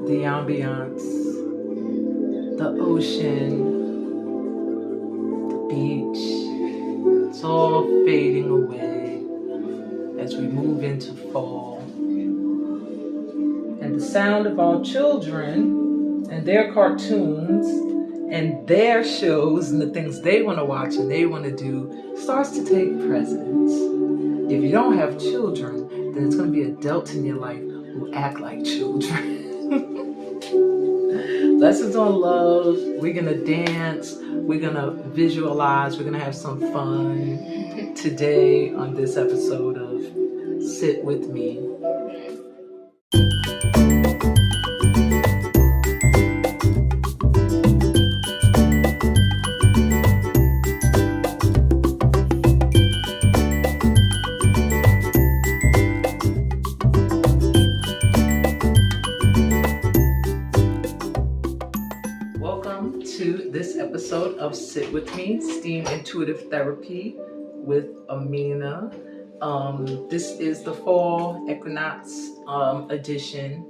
the ambiance, the ocean, the beach. It's all fading away as we move into fall. And the sound of our children and their cartoons and their shows and the things they want to watch and they want to do starts to take precedence. If you don't have children, then it's going to be adults in your life who act like children. Lessons on love. We're going to dance. We're going to visualize. We're going to have some fun today on this episode of Sit With Me. Episode of Sit With Me, STEAM Intuitive Therapy with Amina. This is the fall equinox edition.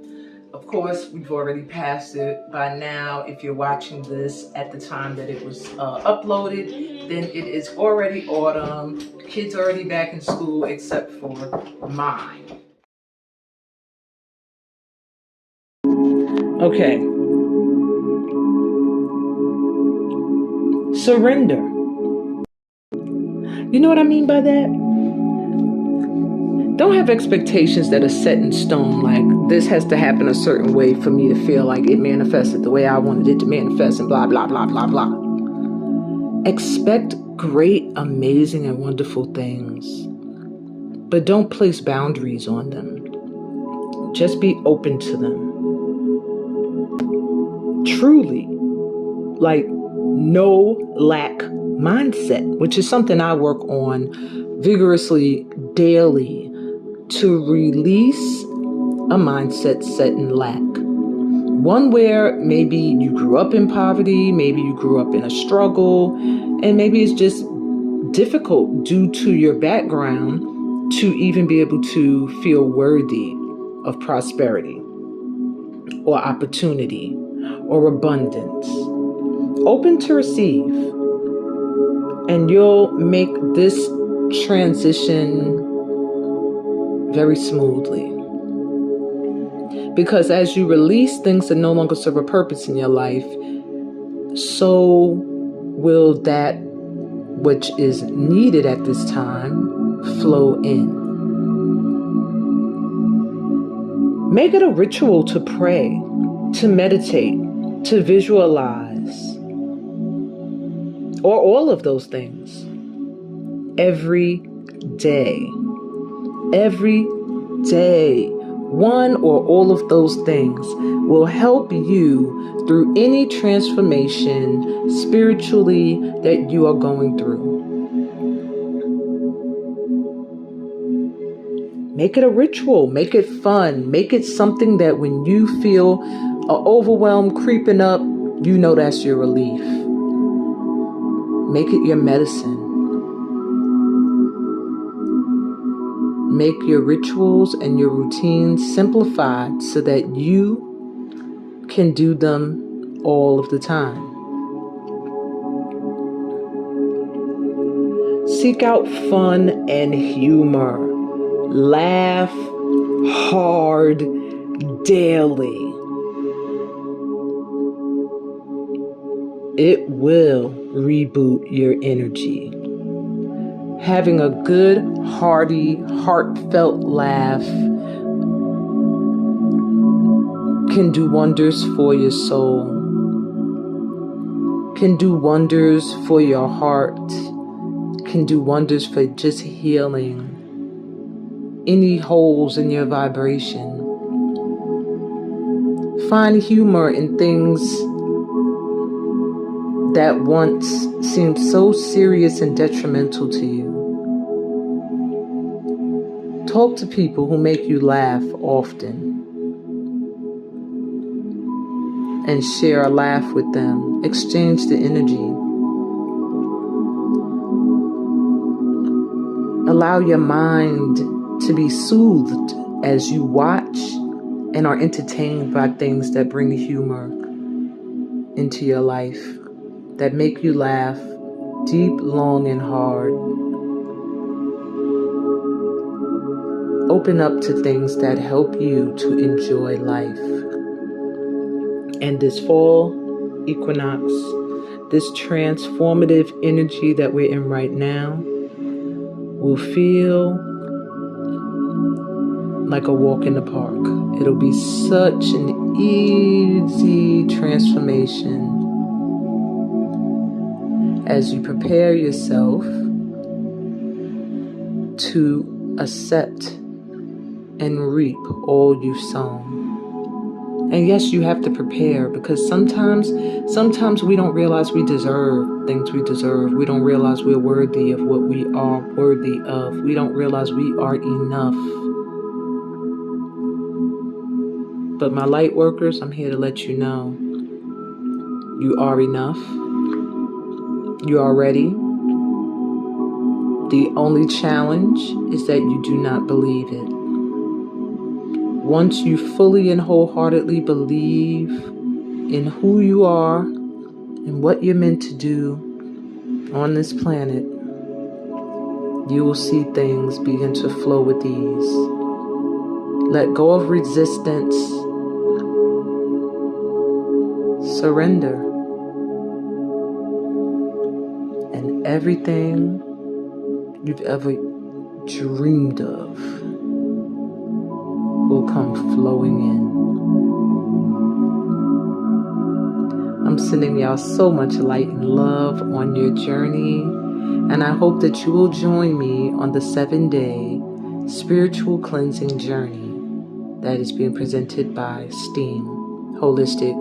Of course, we've already passed it by now. If you're watching this at the time that it was uploaded, then it is already autumn. Kids are already back in school except for mine. Okay. Surrender. You know what I mean by that? Don't have expectations that are set in stone, like this has to happen a certain way for me to feel like it manifested the way I wanted it to manifest and blah, blah, blah, blah, blah. Expect great, amazing, and wonderful things, but don't place boundaries on them. Just be open to them. Truly, like, no lack mindset, which is something I work on vigorously daily to release a mindset set in lack. One where maybe you grew up in poverty, maybe you grew up in a struggle, and maybe it's just difficult due to your background to even be able to feel worthy of prosperity or opportunity or abundance. Open to receive, and you'll make this transition very smoothly. Because as you release things that no longer serve a purpose in your life, so will that which is needed at this time flow in. Make it a ritual to pray, to meditate, to visualize, or all of those things every day. Every day, one or all of those things will help you through any transformation spiritually that you are going through. Make it a ritual, make it fun, make it something that when you feel an overwhelm creeping up, you know that's your relief. Make it your medicine. Make your rituals and your routines simplified so that you can do them all of the time. Seek out fun and humor. Laugh hard daily. It will reboot your energy. Having a good, hearty, heartfelt laugh can do wonders for your soul, can do wonders for your heart, can do wonders for just healing any holes in your vibration. Find humor in things that once seemed so serious and detrimental to you. Talk to people who make you laugh often and share a laugh with them. Exchange the energy. Allow your mind to be soothed as you watch and are entertained by things that bring humor into your life, that make you laugh deep, long, and hard. Open up to things that help you to enjoy life. And this fall equinox, this transformative energy that we're in right now, will feel like a walk in the park. It'll be such an easy transformation as you prepare yourself to accept and reap all you've sown. And yes, you have to prepare, because sometimes we don't realize we deserve things we deserve. We don't realize we're worthy of what we are worthy of. We don't realize we are enough. But my light workers, I'm here to let you know, you are enough. You are ready. The only challenge is that you do not believe it. Once you fully and wholeheartedly believe in who you are and what you're meant to do on this planet, you will see things begin to flow with ease. Let go of resistance. Surrender. And everything you've ever dreamed of will come flowing in. I'm sending y'all so much light and love on your journey, and I hope that you will join me on the 7-day spiritual cleansing journey that is being presented by STEAM, Holistic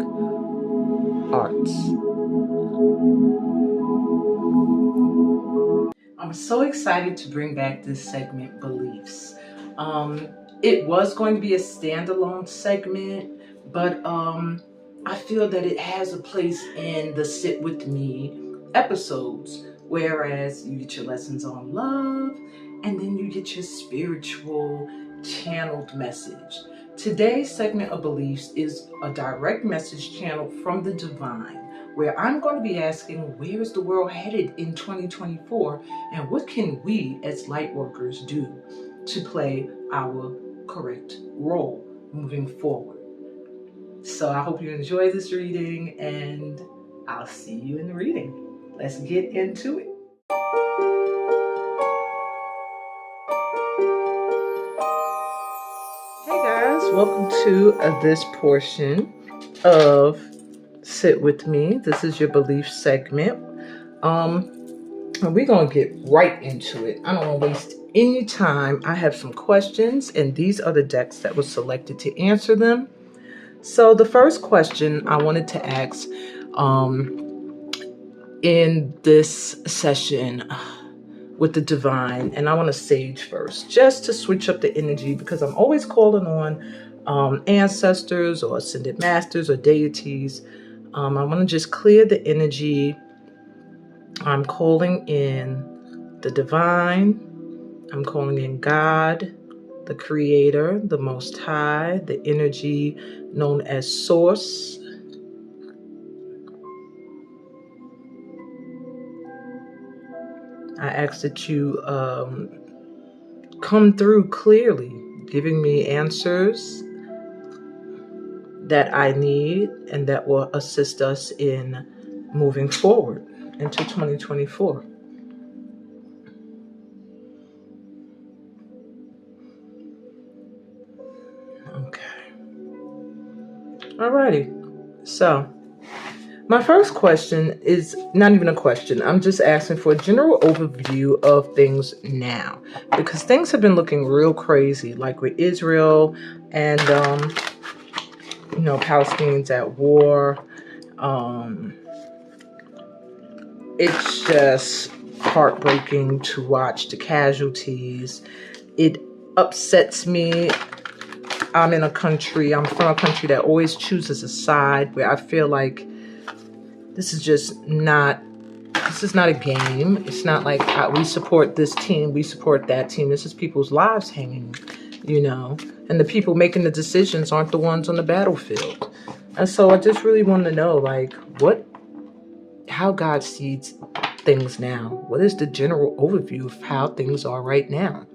Arts. I'm so excited to bring back this segment, Beliefs. It was going to be a standalone segment, but I feel that it has a place in the Sit With Me episodes, whereas you get your lessons on love, and then you get your spiritual channeled message. Today's segment of Beliefs is a direct message channeled from the divine, where I'm going to be asking, where is the world headed in 2024, and what can we as light workers do to play our correct role moving forward? So I hope you enjoy this reading, and I'll see you in the reading. Let's get into it. Hey guys, welcome to this portion of Sit With Me. This is your belief segment. And we're going to get right into it. I don't want to waste any time. I have some questions, and these are the decks that were selected to answer them. So the first question I wanted to ask in this session with the divine, and I want to sage first, just to switch up the energy, because I'm always calling on ancestors or ascended masters or deities. I want to just clear the energy. I'm calling in the divine. I'm calling in God, the Creator, the Most High, the energy known as Source. I ask that you come through clearly, giving me answers that I need and that will assist us in moving forward into 2024. Okay. Alrighty. So, my first question is not even a question. I'm just asking for a general overview of things now, because things have been looking real crazy, like with Israel and, Palestinians at war. It's just heartbreaking to watch the casualties. It upsets me. I'm from a country that always chooses a side, where I feel like this is not a game. It's not like we support this team, we support that team. This is people's lives hanging and the people making the decisions aren't the ones on the battlefield. And so I just really want to know, how God sees things now. What is the general overview of how things are right now?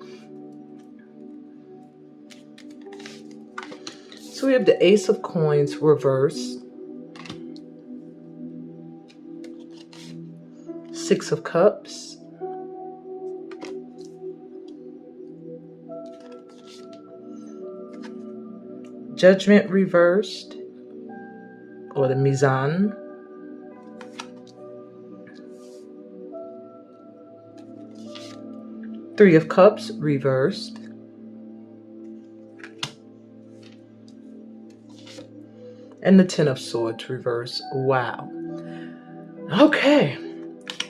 So we have the Ace of Coins reversed, Six of Cups, Judgment reversed, or the Mizan, Three of Cups reversed, and the Ten of Swords reversed. Wow. Okay.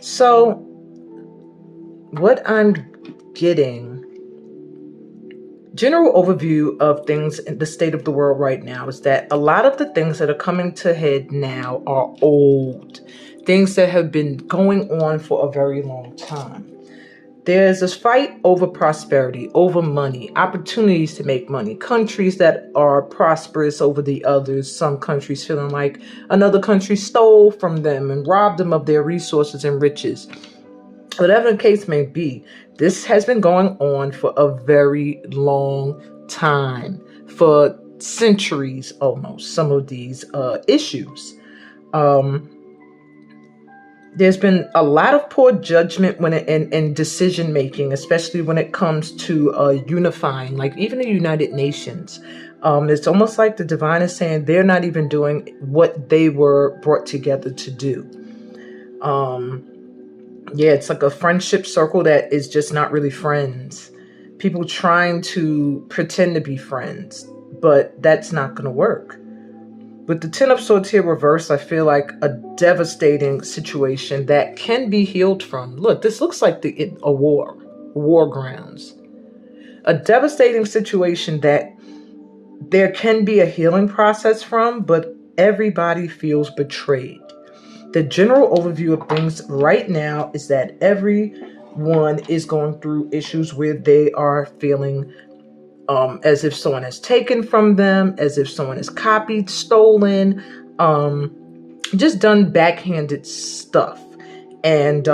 So what I'm getting, general overview of things in the state of the world right now, is that a lot of the things that are coming to head now are old. Things that have been going on for a very long time. There's this fight over prosperity, over money, opportunities to make money, countries that are prosperous over the others, some countries feeling like another country stole from them and robbed them of their resources and riches. Whatever the case may be, this has been going on for a very long time, for centuries almost, some of these issues. There's been a lot of poor judgment in decision making, especially when it comes to unifying, like even the United Nations. It's almost like the divine is saying they're not even doing what they were brought together to do. It's like a friendship circle that is just not really friends. People trying to pretend to be friends, but that's not going to work. With the Ten of Swords here reversed, I feel like a devastating situation that can be healed from. Look, this looks like a war grounds. A devastating situation that there can be a healing process from, but everybody feels betrayed. The general overview of things right now is that everyone is going through issues where they are feeling as if someone has taken from them, as if someone has copied, stolen, just done backhanded stuff, and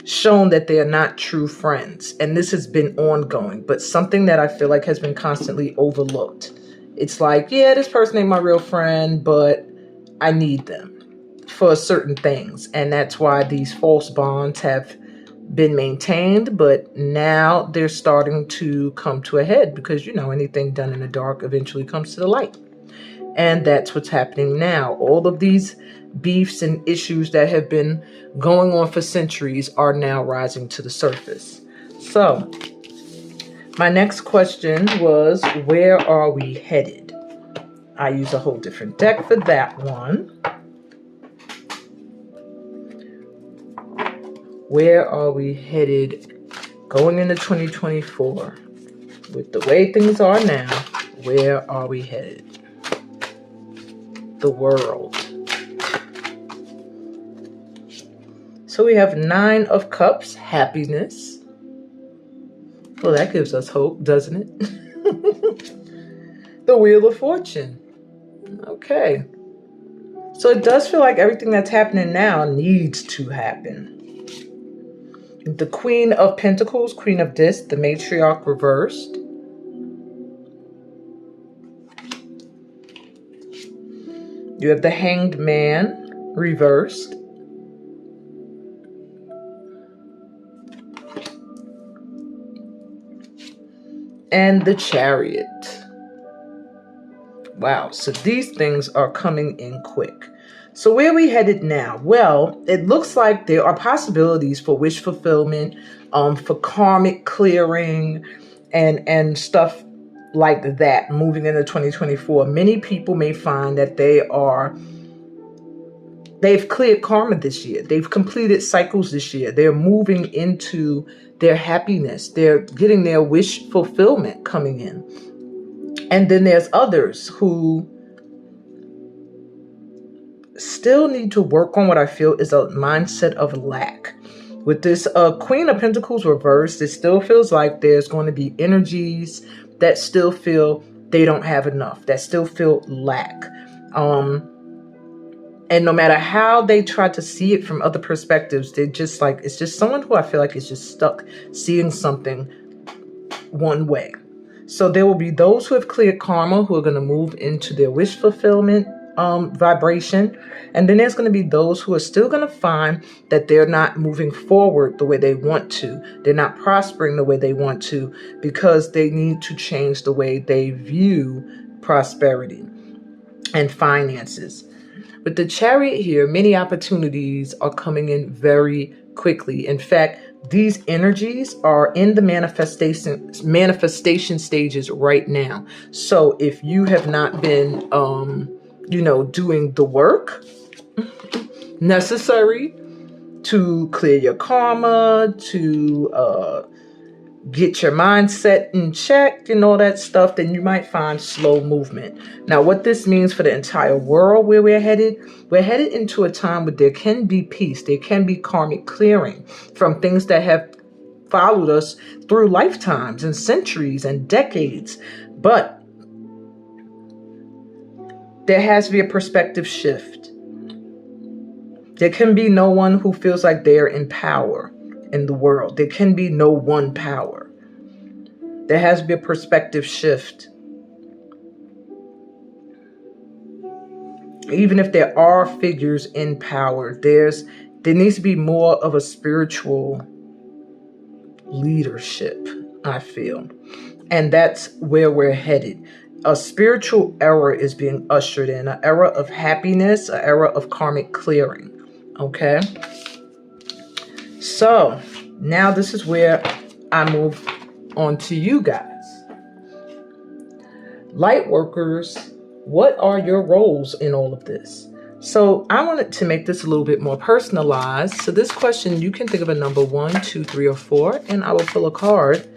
shown that they are not true friends. And this has been ongoing, but something that I feel like has been constantly overlooked. It's like, yeah, this person ain't my real friend, but I need them for certain things. And that's why these false bonds have been maintained, but now they're starting to come to a head because, anything done in the dark eventually comes to the light. And that's what's happening now. All of these beefs and issues that have been going on for centuries are now rising to the surface. So my next question was, where are we headed? I use a whole different deck for that one. Where are we headed going into 2024? With the way things are now, where are we headed? The world. So we have Nine of Cups, happiness. Well, that gives us hope, doesn't it? The Wheel of Fortune. Okay. So it does feel like everything that's happening now needs to happen. The Queen of Pentacles, Queen of Discs, the Matriarch reversed. You have the Hanged Man reversed. And the Chariot. Wow, so these things are coming in quick. So where are we headed now? Well, it looks like there are possibilities for wish fulfillment, for karmic clearing, and stuff like that moving into 2024. Many people may find that they've cleared karma this year. They've completed cycles this year. They're moving into their happiness. They're getting their wish fulfillment coming in. And then there's others who still need to work on what I feel is a mindset of lack. With this Queen of Pentacles reversed, it still feels like there's going to be energies that still feel they don't have enough, that still feel lack. And no matter how they try to see it from other perspectives, they're just like, it's just someone who I feel like is just stuck seeing something one way. So there will be those who have cleared karma, who are going to move into their wish fulfillment vibration. And then there's going to be those who are still going to find that they're not moving forward the way they want to. They're not prospering the way they want to, because they need to change the way they view prosperity and finances. With the Chariot here, many opportunities are coming in very quickly. In fact, these energies are in the manifestation stages right now. So if you have not been, doing the work necessary to clear your karma, to get your mindset in check and all that stuff, then you might find slow movement. Now, what this means for the entire world where we're headed into a time where there can be peace. There can be karmic clearing from things that have followed us through lifetimes and centuries and decades. But there has to be a perspective shift. There can be no one who feels like they're in power in the world. There can be no one power. There has to be a perspective shift. Even if there are figures in power, there needs to be more of a spiritual leadership, I feel. And that's where we're headed. A spiritual era is being ushered in, an era of happiness, an era of karmic clearing. Okay? So now this is where I move on to you guys. Light workers, what are your roles in all of this? So I wanted to make this a little bit more personalized. So this question, you can think of a number 1, 2, 3, or 4, and I will pull a card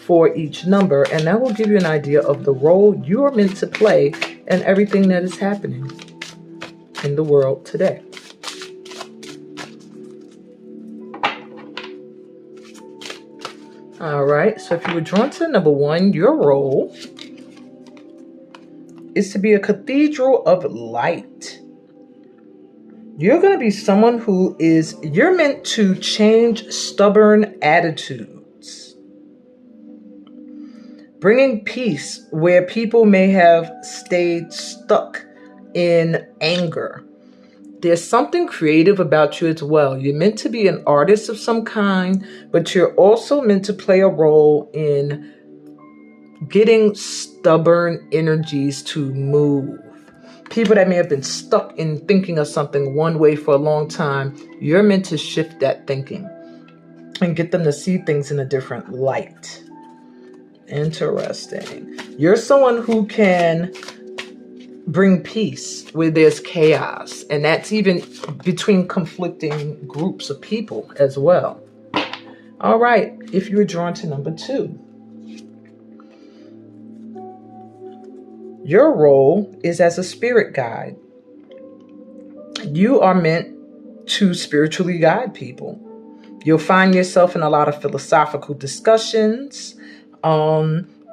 for each number, and that will give you an idea of the role you are meant to play in everything that is happening in the world today. All right, so if you were drawn to number 1, your role is to be a cathedral of light. You're going to be someone you're meant to change stubborn attitudes, bringing peace where people may have stayed stuck in anger. There's something creative about you as well. You're meant to be an artist of some kind, but you're also meant to play a role in getting stubborn energies to move. People that may have been stuck in thinking of something one way for a long time, you're meant to shift that thinking and get them to see things in a different light. Interesting. You're someone who can bring peace where there's chaos, and that's even between conflicting groups of people as well. All right, if you're drawn to number 2, your role is as a spirit guide. You are meant to spiritually guide people. You'll find yourself in a lot of philosophical discussions,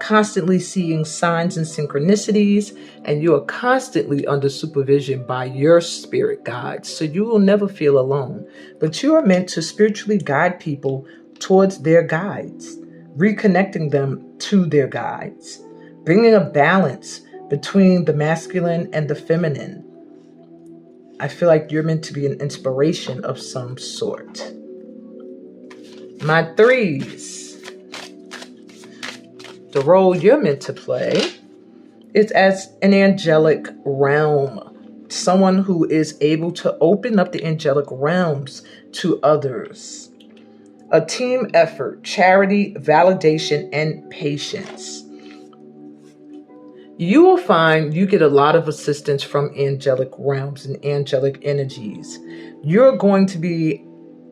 constantly seeing signs and synchronicities, and you are constantly under supervision by your spirit guides. So you will never feel alone. But you are meant to spiritually guide people towards their guides, reconnecting them to their guides, bringing a balance between the masculine and the feminine. I feel like you're meant to be an inspiration of some sort. My 3s. The role you're meant to play is as an angelic realm. Someone who is able to open up the angelic realms to others. A team effort, charity, validation, and patience. You will find you get a lot of assistance from angelic realms and angelic energies. You're going to be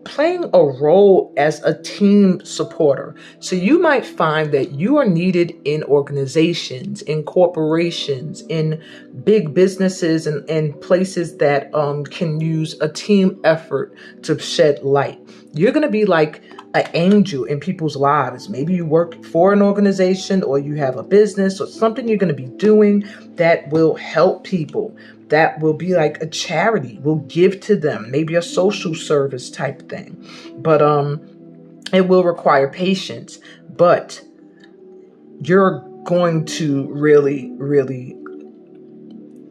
playing a role as a team supporter. So you might find that you are needed in organizations, in corporations, in big businesses, and places that can use a team effort to shed light. You're going to be like an angel in people's lives. Maybe you work for an organization or you have a business or something you're going to be doing that will help people. That will be like a charity, will give to them, maybe a social service type thing. But it will require patience, but you're going to really, really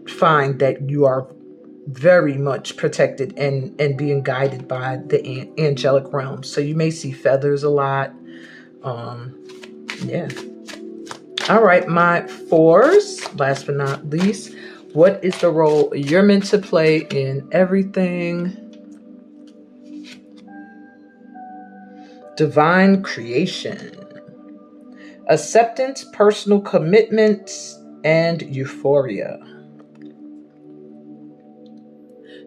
find that you are very much protected and being guided by the angelic realm. So you may see feathers a lot. Yeah. All right, my fours, last but not least, what is the role you're meant to play in everything? Divine creation, acceptance, personal commitments, and euphoria.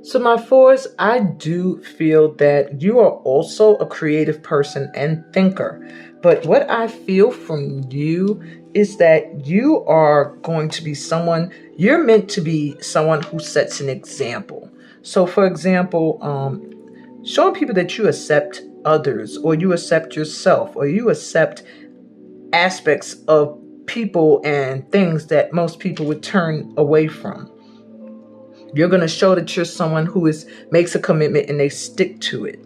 So my fours, I do feel that you are also a creative person and thinker. But what I feel from you is that you are going to be someone, you're meant to be someone who sets an example. So for example, showing people that you accept others, or you accept yourself, or you accept aspects of people and things that most people would turn away from. You're going to show that you're someone who makes a commitment and they stick to it.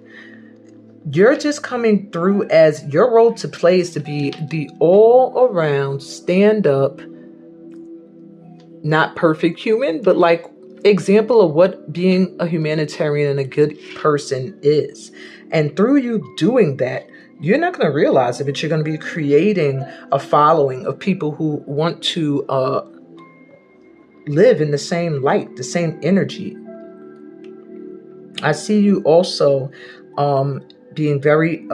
You're just coming through as your role to play is to be the all around stand up, not perfect human, but like example of what being a humanitarian and a good person is. And through you doing that, you're not going to realize it, but you're going to be creating a following of people who want to live in the same light, the same energy. I see you also being very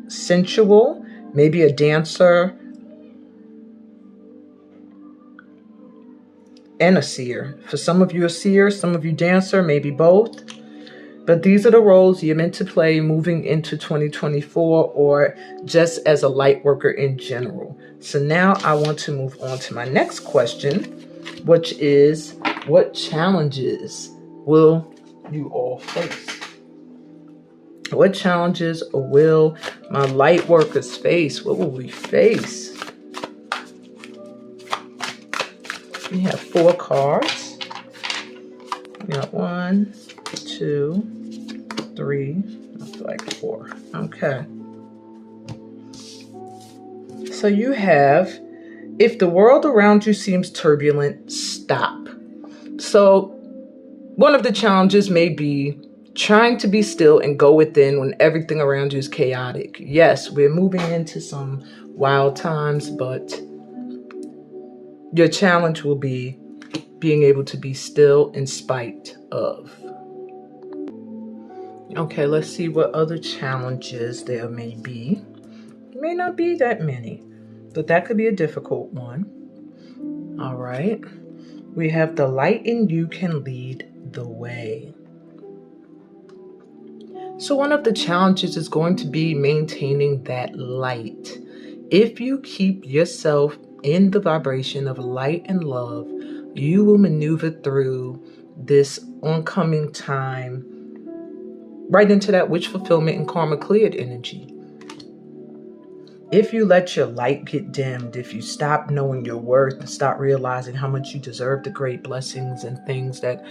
sensual, maybe a dancer and a seer. For some of you, a seer, some of you dancer, maybe both. But these are the roles you're meant to play moving into 2024 or just as a light worker in general. So now I want to move on to my next question, which is, what challenges will you all face? What challenges will my light workers face? What will we face? We have 4 cards. We got 1, 2, 3, I feel like 4. Okay. So you have, if the world around you seems turbulent, stop. So one of the challenges may be trying to be still and go within when everything around you is chaotic. Yes, we're moving into some wild times, but your challenge will be being able to be still in spite of. Okay, let's see what other challenges there may be. May not be that many, but that could be a difficult one. All right. We have the light in you can lead the way. So one of the challenges is going to be maintaining that light. If you keep yourself in the vibration of light and love, you will maneuver through this oncoming time right into that wish fulfillment and karma cleared energy. If you let your light get dimmed, if you stop knowing your worth and stop realizing how much you deserve the great blessings and things that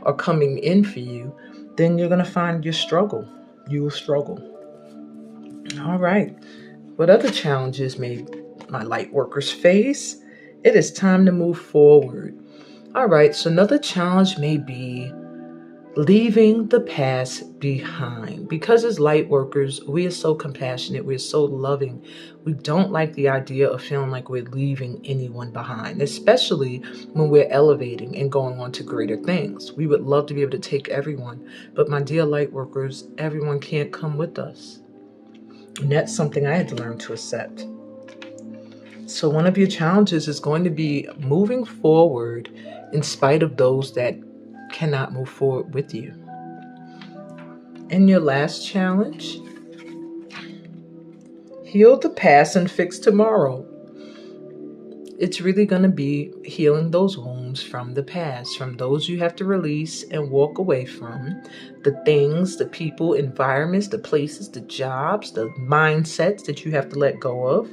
are coming in for you, then you're going to find you struggle. You will struggle. All right. What other challenges may my light workers face? It is time to move forward. All right. So another challenge may be leaving the past behind. Because as light workers, we are so compassionate, we're so loving. We don't like the idea of feeling like we're leaving anyone behind, especially when we're elevating and going on to greater things. We would love to be able to take everyone, but my dear light workers, everyone can't come with us. And that's something I had to learn to accept. So one of your challenges is going to be moving forward in spite of those that cannot move forward with you. And your last challenge, heal the past and fix tomorrow. it's really going to be healing those wounds from the past, from those you have to release and walk away from, the things, the people, environments, the places, the jobs, the mindsets that you have to let go of.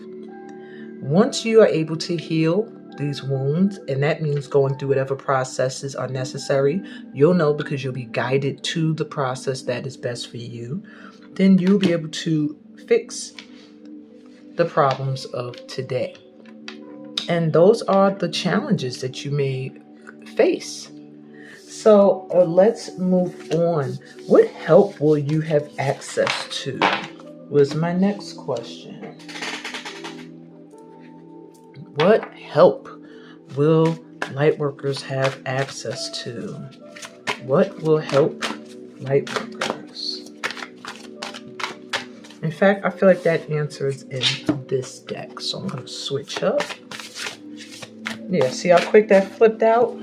Once you are able to heal these wounds, and that means going through whatever processes are necessary, you'll know because you'll be guided to the process that is best for you, then you'll be able to fix the problems of today. And those are the challenges that you may face. So let's move on. What help will you have access to? Was my next question. What help will lightworkers have access to? What will help lightworkers? In fact, I feel like that answer is in this deck. So I'm going to switch up. Yeah, see how quick that flipped out?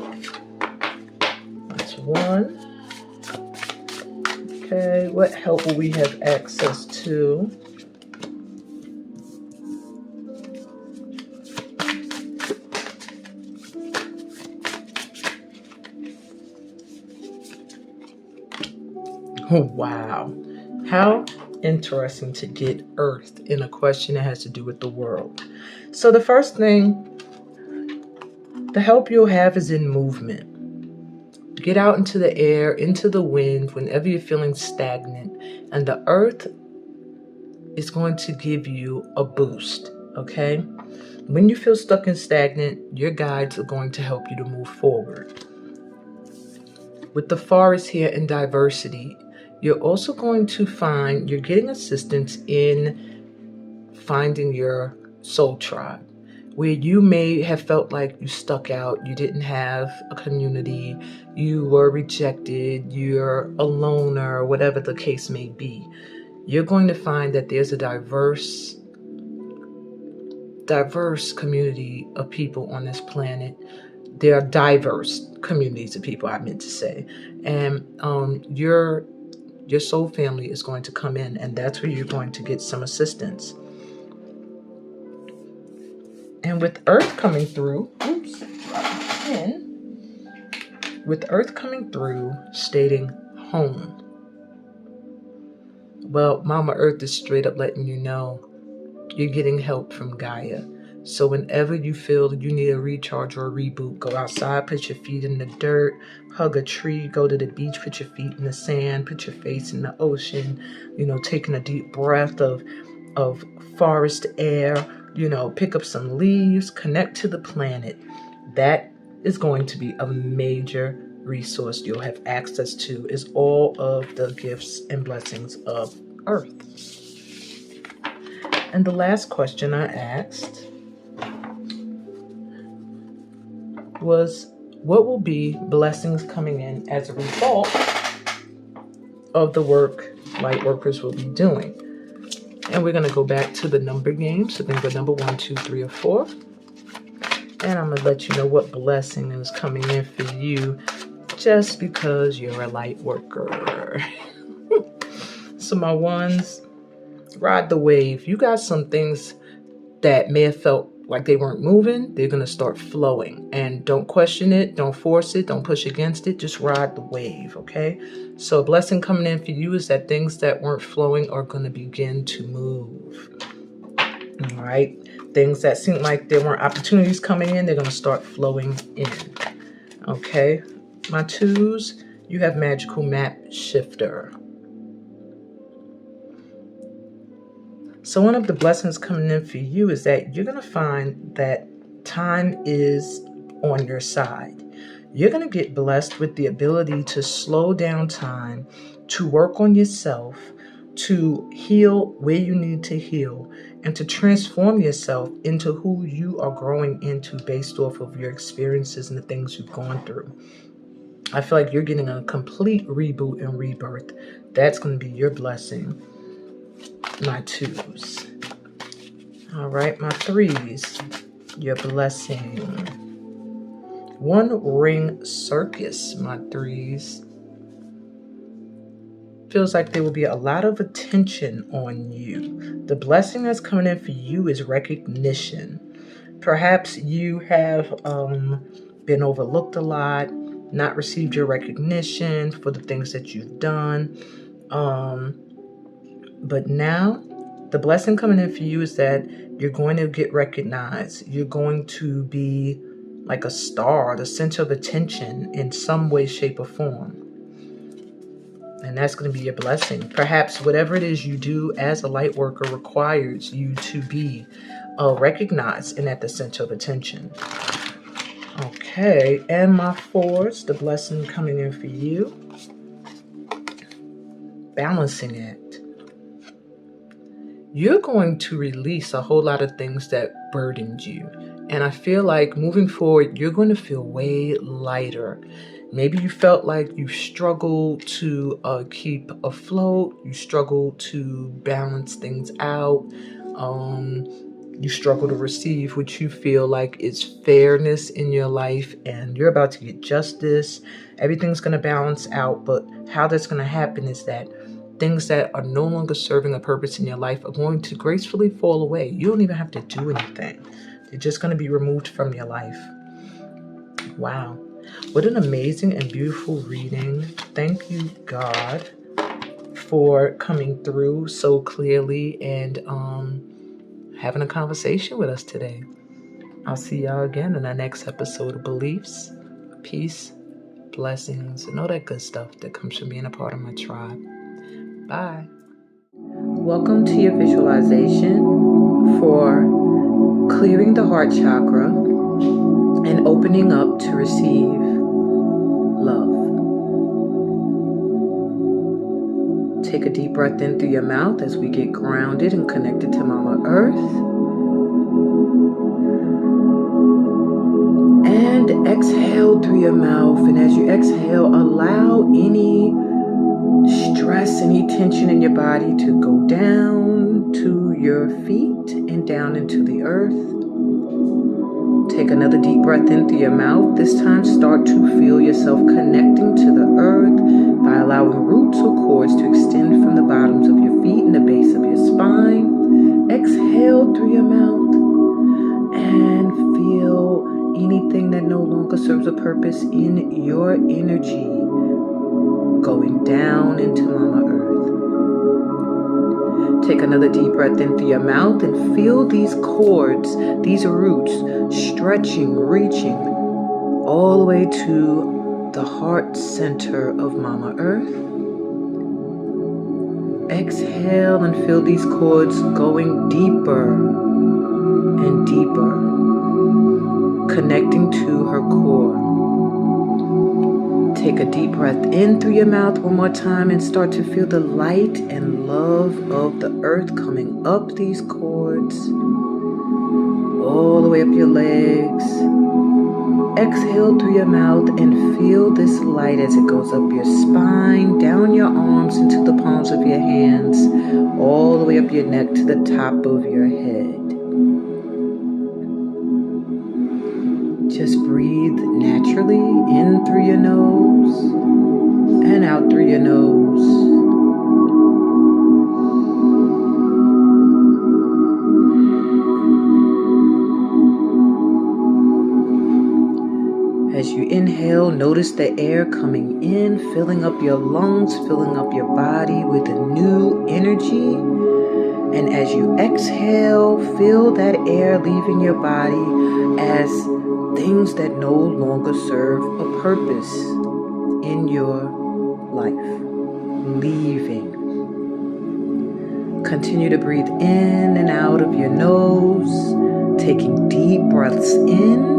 That's one. Okay, what help will we have access to? Oh, wow. How interesting to get earthed in a question that has to do with the world. So the first thing, the help you'll have is in movement. Get out into the air, into the wind, whenever you're feeling stagnant, and the earth is going to give you a boost, okay? When you feel stuck and stagnant, your guides are going to help you to move forward. With the forest here in diversity, you're also going to find, you're getting assistance in finding your soul tribe, where you may have felt like you stuck out, you didn't have a community, you were rejected, you're a loner, whatever the case may be. You're going to find that there's a diverse community of people on this planet. There are diverse communities of people, I meant to say. And your soul family is going to come in, and that's where you're going to get some assistance. And with Earth coming through, with Earth coming through, stating home. Well, Mama Earth is straight up letting you know you're getting help from Gaia. So whenever you feel you need a recharge or a reboot, go outside, put your feet in the dirt, hug a tree, go to the beach, put your feet in the sand, put your face in the ocean, taking a deep breath of forest air, pick up some leaves, connect to the planet. That is going to be a major resource you'll have access to, is all of the gifts and blessings of Earth. And the last question I asked was, what will be blessings coming in as a result of the work light workers will be doing? And we're going to go back to the number game. So we're going to go number 1, 2, 3, or 4. And I'm going to let you know what blessing is coming in for you just because you're a light worker. So my ones, ride the wave. You got some things that may have felt like they weren't moving. They're going to start flowing. And don't question it. Don't force it. Don't push against it. Just ride the wave, okay? So a blessing coming in for you is that things that weren't flowing are going to begin to move. All right? Things that seemed like there weren't opportunities coming in, they're going to start flowing in. Okay? My 2s, you have magical map shifter. So one of the blessings coming in for you is that you're going to find that time is on your side. You're going to get blessed with the ability to slow down time, to work on yourself, to heal where you need to heal, and to transform yourself into who you are growing into based off of your experiences and the things you've gone through. I feel like you're getting a complete reboot and rebirth. That's going to be your blessing. My 2s. All right, my 3s. Your blessing. 1 ring circus, my 3s. Feels like there will be a lot of attention on you. The blessing that's coming in for you is recognition. Perhaps you have been overlooked a lot, not received your recognition for the things that you've done. But now, the blessing coming in for you is that you're going to get recognized. You're going to be like a star, the center of attention in some way, shape, or form. And that's going to be your blessing. Perhaps whatever it is you do as a light worker requires you to be recognized and at the center of attention. Okay, and my fours, the blessing coming in for you. Balancing act. You're going to release a whole lot of things that burdened you. And I feel like moving forward, you're going to feel way lighter. Maybe you felt like you struggled to keep afloat. You struggled to balance things out. You struggle to receive what you feel like is fairness in your life, and you're about to get justice. Everything's going to balance out, but how that's going to happen is that things that are no longer serving a purpose in your life are going to gracefully fall away. You don't even have to do anything. They're just going to be removed from your life. Wow. What an amazing and beautiful reading. Thank you, God, for coming through so clearly and having a conversation with us today. I'll see y'all again in our next episode of Beliefs, Peace, Blessings, and all that good stuff that comes from being a part of my tribe. Bye. Welcome to your visualization for clearing the heart chakra and opening up to receive love. Take a deep breath in through your mouth as we get grounded and connected to Mama Earth. And exhale through your mouth. And as you exhale, allow any stress, any tension in your body to go down to your feet and down into the earth. Take another deep breath in through your mouth. This time start to feel yourself connecting to the earth by allowing roots or cords to extend from the bottoms of your feet and the base of your spine. Exhale through your mouth and feel anything that no longer serves a purpose in your energy going down into Mama Earth. Take another deep breath in through your mouth and feel these cords, these roots, stretching, reaching all the way to the heart center of Mama Earth. Exhale and feel these cords going deeper and deeper, connecting to her core. Take a deep breath in through your mouth one more time and start to feel the light and love of the earth coming up these cords, all the way up your legs. Exhale through your mouth and feel this light as it goes up your spine, down your arms into the palms of your hands, all the way up your neck to the top of your head. Just breathe naturally in through your nose and out through your nose. As you inhale, notice the air coming in, filling up your lungs, filling up your body with a new energy. And as you exhale, feel that air leaving your body as things that no longer serve a purpose in your life. Leaving. Continue to breathe in and out of your nose, taking deep breaths in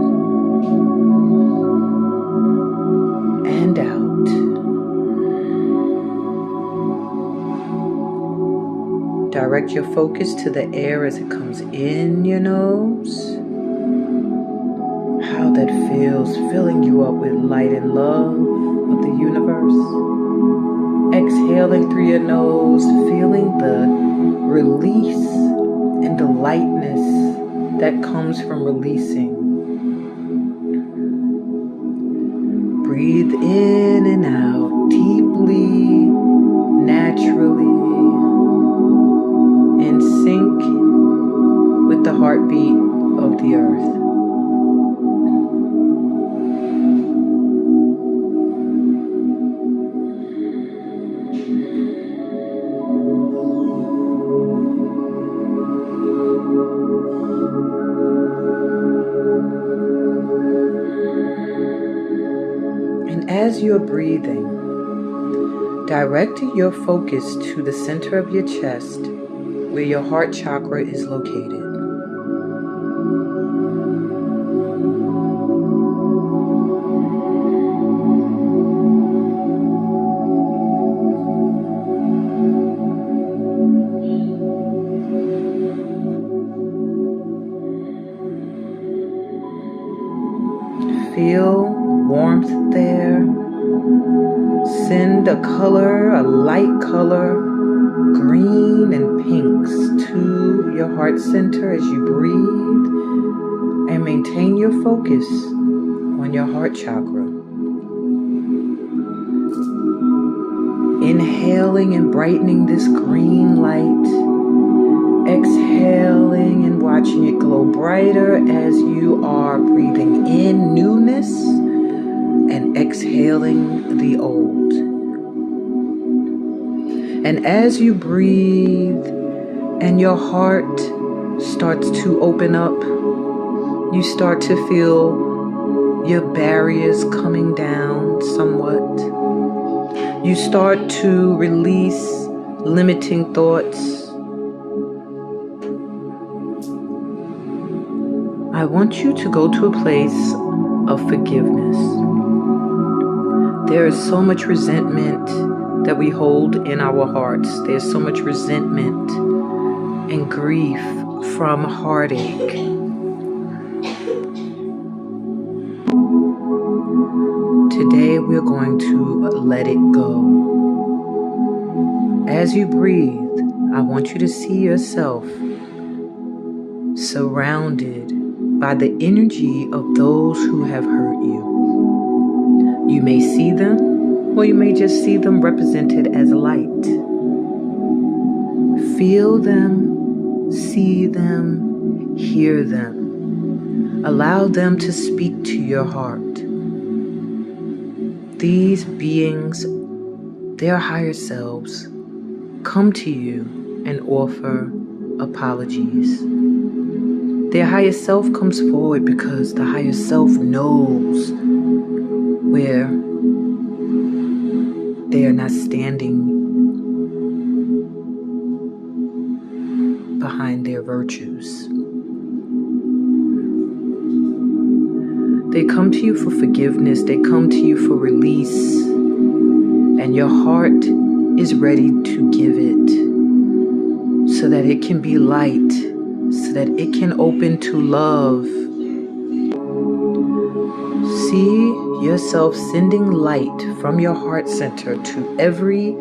and out. Direct your focus to the air as it comes in your nose. How that feels, filling you up with light and love of the universe. Exhaling through your nose, feeling the release and the lightness that comes from releasing. Breathe in and out deeply, naturally, in sync with the heartbeat of the earth. as you're breathing, direct your focus to the center of your chest where your heart chakra is located. Feel warmth there. Send a color, a light color, green and pinks, to your heart center as you breathe, and maintain your focus on your heart chakra. Inhaling and brightening this green light, exhaling and watching it glow brighter as you are breathing in newness and exhaling the old. And as you breathe and your heart starts to open up, you start to feel your barriers coming down somewhat. You start to release limiting thoughts. I want you to go to a place of forgiveness. There is so much resentment that we hold in our hearts. There's so much resentment and grief from heartache. Today we're going to let it go. As you breathe, I want you to see yourself surrounded by the energy of those who have hurt you. You may see them, or you may just see them represented as light. Feel them, see them, hear them. Allow them to speak to your heart. These beings, their higher selves, come to you and offer apologies. Their higher self comes forward because the higher self knows where they are not standing behind their virtues. They come to you for forgiveness. They come to you for release. And your heart is ready to give it so that it can be light, so that it can open to love. See yourself sending light from your heart center to every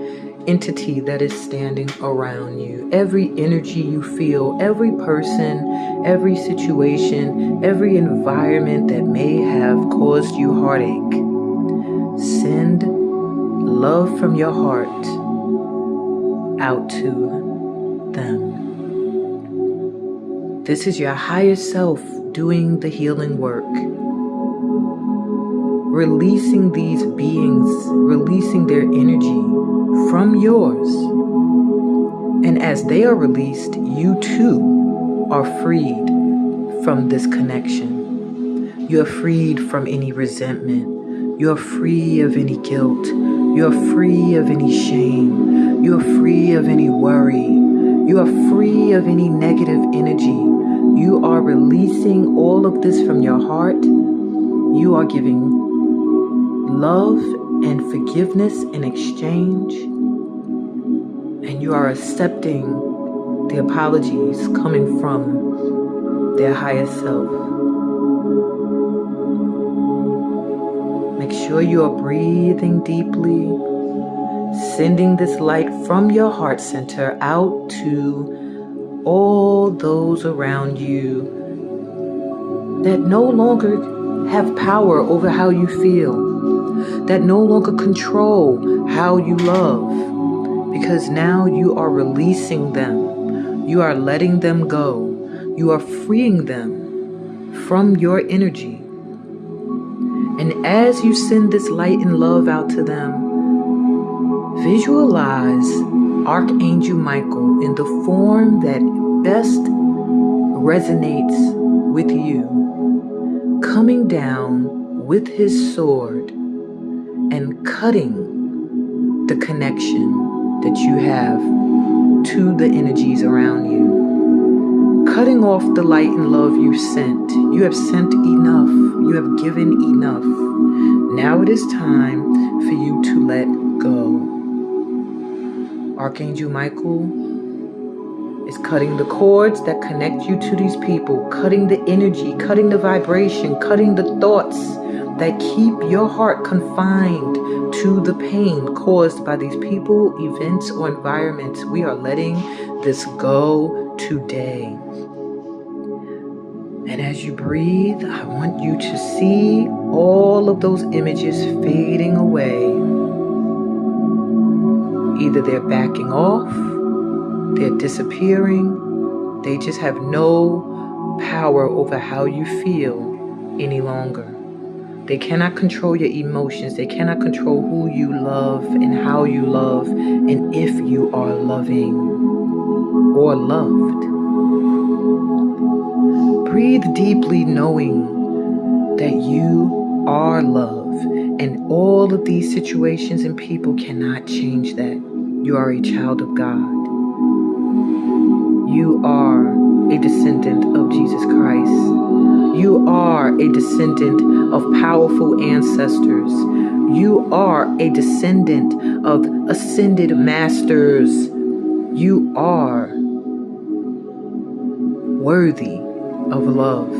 entity that is standing around you, every energy you feel, every person, every situation, every environment that may have caused you heartache. Send love from your heart out to them. This is your higher self doing the healing work. Releasing these beings, releasing their energy from yours. And as they are released, you too are freed from this connection. You're freed from any resentment. You're free of any guilt. You're free of any shame. You're free of any worry. You are free of any negative energy. You are releasing all of this from your heart. You are giving love and forgiveness in exchange. And you are accepting the apologies coming from their higher self. Make sure you are breathing deeply, sending this light from your heart center out to all those around you that no longer have power over how you feel, that no longer control how you love, because now you are releasing them. You are letting them go. You are freeing them from your energy. And as you send this light and love out to them, visualize Archangel Michael in the form that best resonates with you, coming down with his sword and cutting the connection that you have to the energies around you. Cutting off the light and love you sent. You have sent enough. You have given enough. Now it is time for you to let go. Archangel Michael is cutting the cords that connect you to these people, cutting the energy, cutting the vibration, cutting the thoughts that keep your heart confined to the pain caused by these people, events, or environments. We are letting this go today. And as you breathe, I want you to see all of those images fading away. Either they're backing off, they're disappearing, they just have no power over how you feel any longer. They cannot control your emotions. They cannot control who you love and how you love and if you are loving or loved. Breathe deeply, knowing that you are love, and all of these situations and people cannot change that. You are a child of God. You are a descendant of Jesus Christ. You are a descendant of powerful ancestors. You are a descendant of ascended masters. You are worthy of love.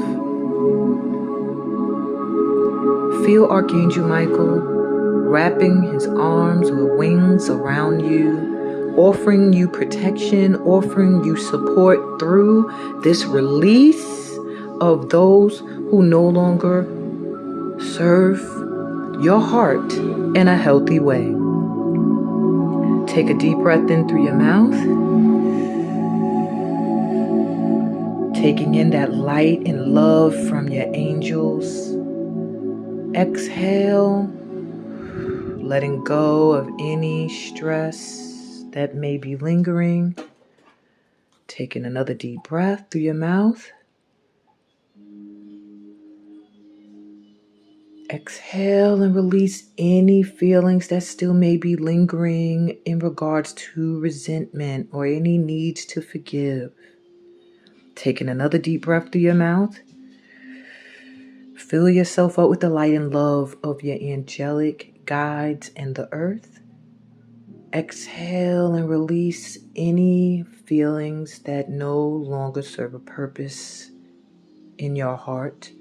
Feel Archangel Michael wrapping his arms or wings around you, offering you protection, offering you support through this release of those who no longer serve your heart in a healthy way. Take a deep breath in through your mouth, taking in that light and love from your angels. Exhale, letting go of any stress that may be lingering. Taking another deep breath through your mouth. Exhale and release any feelings that still may be lingering in regards to resentment or any needs to forgive. Taking another deep breath through your mouth. Fill yourself up with the light and love of your angelic guides and the earth. Exhale and release any feelings that no longer serve a purpose in your heart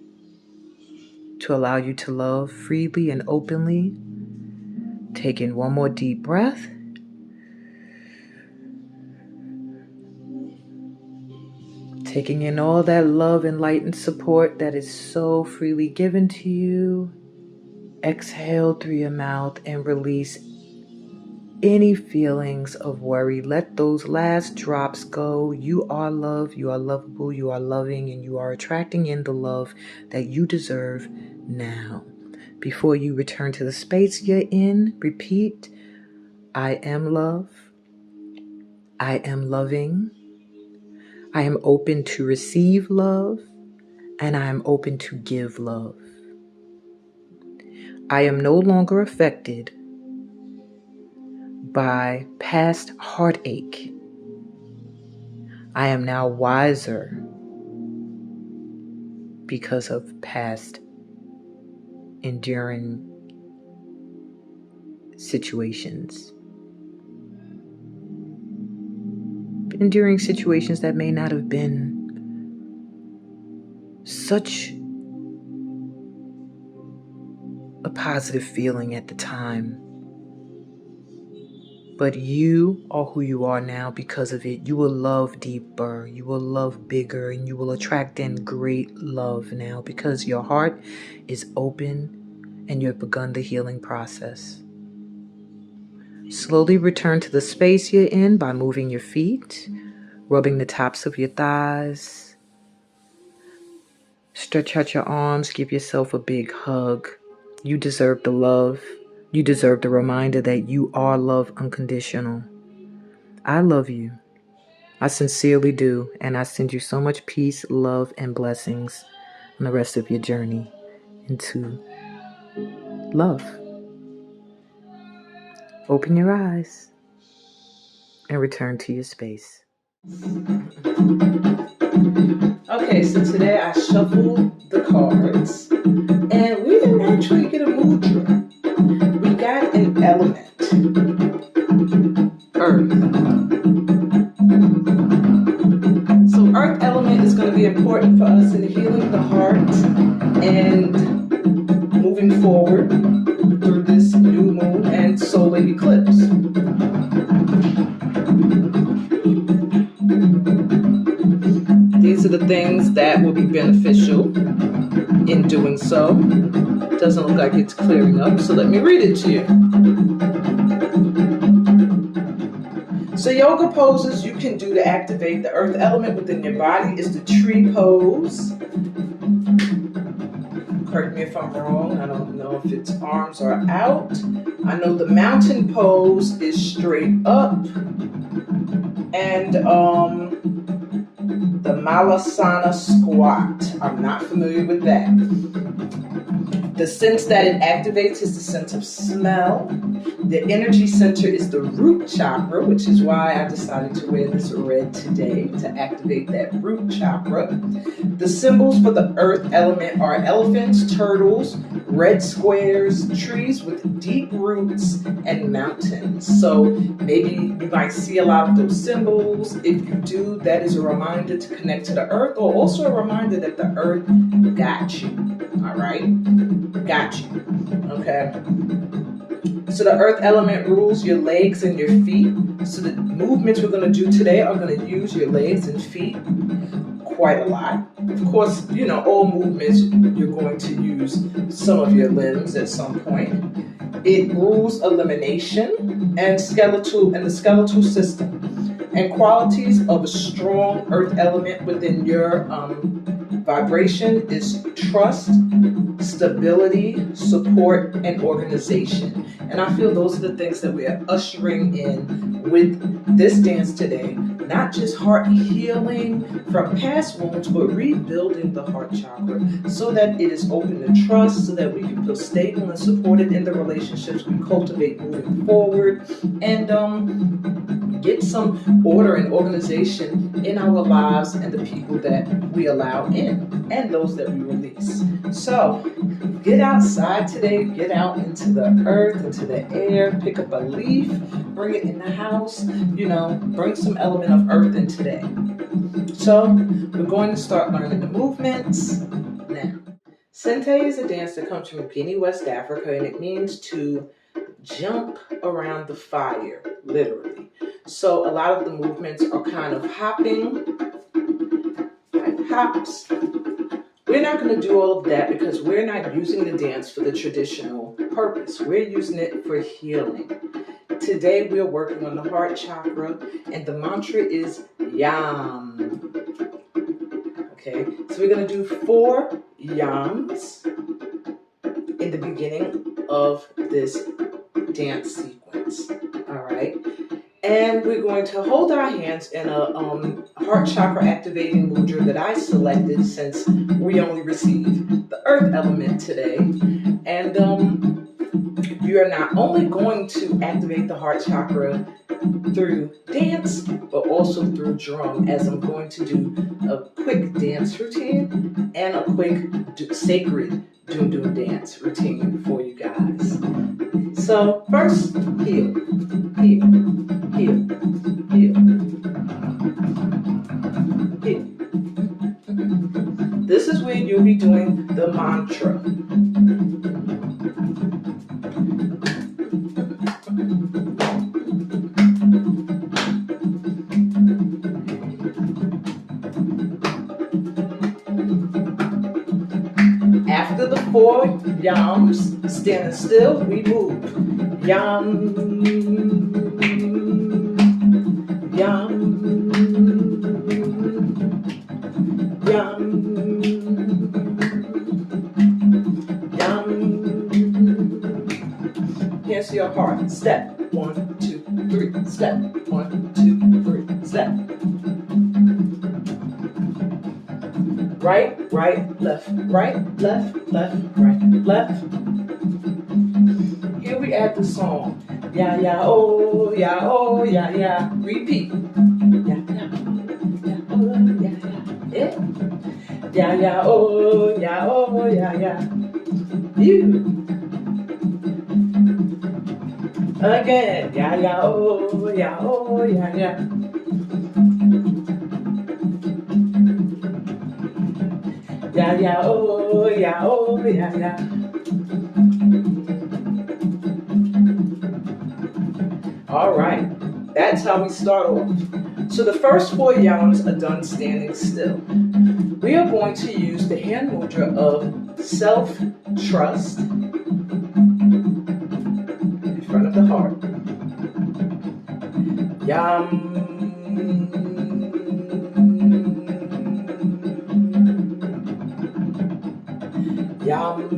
to allow you to love freely and openly. Taking one more deep breath. Taking in all that love and light and support that is so freely given to you. Exhale through your mouth and release any feelings of worry. Let those last drops go. You are love, you are lovable, you are loving, and you are attracting in the love that you deserve now. Before you return to the space you're in, repeat, I am love. I am loving. I am open to receive love, and I am open to give love. I am no longer affected by past heartache. I am now wiser because of past enduring situations. Enduring situations that may not have been such a positive feeling at the time. But you are who you are now because of it. You will love deeper, you will love bigger, and you will attract in great love now because your heart is open and you have begun the healing process. Slowly return to the space you're in by moving your feet, rubbing the tops of your thighs. Stretch out your arms, give yourself a big hug. You deserve the love. You deserve the reminder that you are love unconditional. I love you. I sincerely do, and I send you so much peace, love, and blessings on the rest of your journey into love. Open your eyes and return to your space. Okay, so today I shuffled the cards and we didn't actually get a mudra. We got an element, earth. So earth element is going to be important for us in healing the heart and moving forward through this new moon and solar eclipse. These are the things that will be beneficial in doing so. Doesn't look like it's clearing up, so let me read it to you. So yoga poses you can do to activate the earth element within your body is the tree pose. Correct me if I'm wrong. I don't know if its arms are out. I know the mountain pose is straight up. And the Malasana squat. I'm not familiar with that. The sense that it activates is the sense of smell. The energy center is the root chakra, which is why I decided to wear this red today, to activate that root chakra. The symbols for the earth element are elephants, turtles, red squares, trees with deep roots, and mountains. So maybe you might see a lot of those symbols. If you do, that is a reminder to connect to the earth, or also a reminder that the earth got you. All right? Got you. Okay? So the earth element rules your legs and your feet. So the movements we're going to do today are going to use your legs and feet quite a lot. Of course, you know, all movements you're going to use some of your limbs at some point. It rules elimination and the skeletal system, and qualities of a strong earth element within your vibration is trust, stability, support, and organization. And I feel those are the things that we are ushering in with this dance today. Not just heart healing from past wounds, but rebuilding the heart chakra so that it is open to trust, so that we can feel stable and supported in the relationships we cultivate moving forward, and get some order and organization in our lives and the people that we allow in and those that we release. So get outside today, get out into the earth, into the air, pick up a leaf, bring it in the house, you know, bring some element of earth in today. So we're going to start learning the movements now. Sente is a dance that comes from Guinea, West Africa, and it means to jump around the fire, literally. So a lot of the movements are kind of hopping, like hops. We're not going to do all of that because we're not using the dance for the traditional purpose. We're using it for healing. Today we're working on the heart chakra, and the mantra is Yam. Okay, so we're going to do 4 yams in the beginning of this dance sequence. All right. And we're going to hold our hands in a heart chakra activating mudra that I selected since we only received the earth element today. And you are not only going to activate the heart chakra through dance, but also through drum, as I'm going to do a quick dance routine and a quick sacred Dundun dance routine for you guys. So first, heel, heel, heel, heel, heel. This is where you'll be doing the mantra. After the 4 yams, standing still, we move. Yam, yam, yam, yam. Here's your heart. Step 1, 2, 3. Step 1, 2, 3. Step. Right, right, left, right, left, left, right, left. Here we add the song. Yeah, yeah, oh, yeah, oh, yeah, yeah. Repeat. Yeah, yeah, oh, yeah, yeah, yeah. Yeah, yeah, oh, yeah, oh, yeah, yeah. You. Again. Yeah, yeah, oh, yeah, oh, yeah, yeah. Yeah, yeah, oh, yeah, oh, yeah, yeah. All right. That's how we start off. So the first 4 yawns are done standing still. We are going to use the hand mudra of self-trust in front of the heart. Yam. Yam.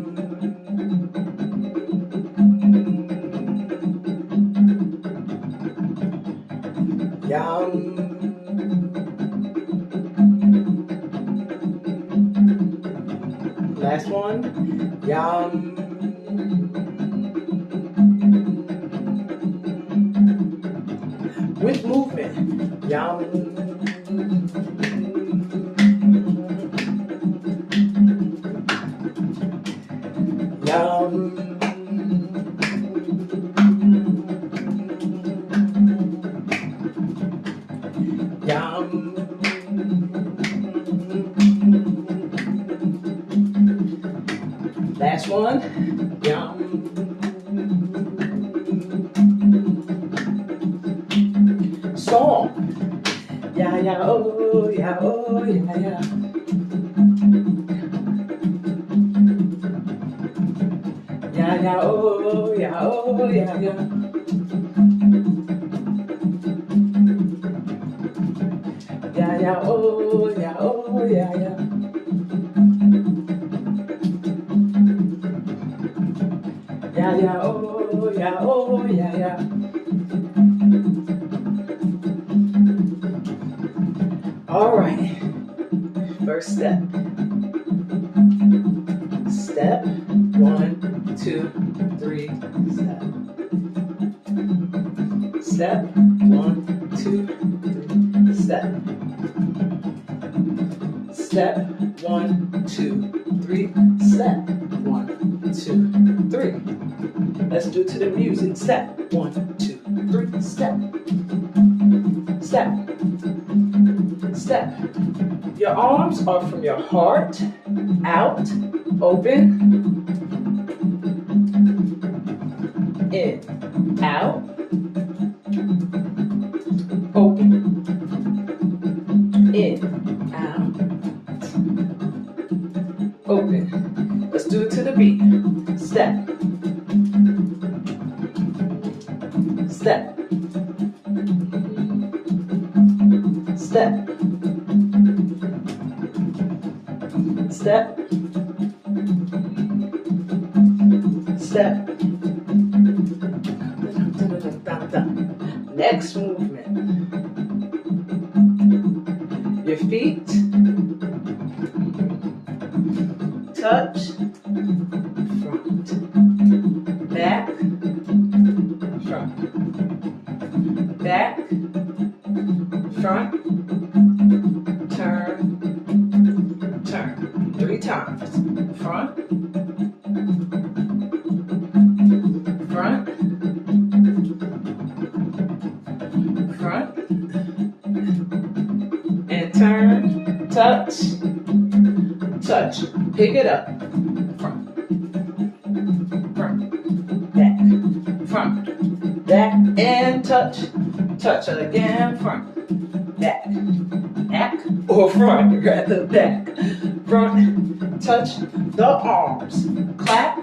Yam. Last one. Yam. With movement. Yam. Yum. Yum. Last one. Yum. Song. Yeah, yeah, oh, yeah, oh, yeah, yeah. Yeah, yeah, oh, yeah, oh, yeah, yeah. Yeah, yeah, oh, yeah, oh, yeah, yeah. Yeah, yeah, oh, yeah, oh, yeah, yeah. All right. First step. Step 1, 2, 3, step. Step 1, 2, 3, step. Step 1, 2, 3, step 1, 2, 3. Let's do it to the music. Step 1, 2, 3, step. Step. Step. Your arms are from your heart out, open, in, out, open, in, out, open. Let's do it to the beat. Step. Step. Step. Step. Step. Next movement. Your feet touch, front, back, front, back, front, turn, turn. 3 times. Front, front, front, and turn, touch, touch. Pick it up. Front, front, back, front, back, and touch, touch it again. Front, back, back, or front, rather back, front, touch the arms. Clap,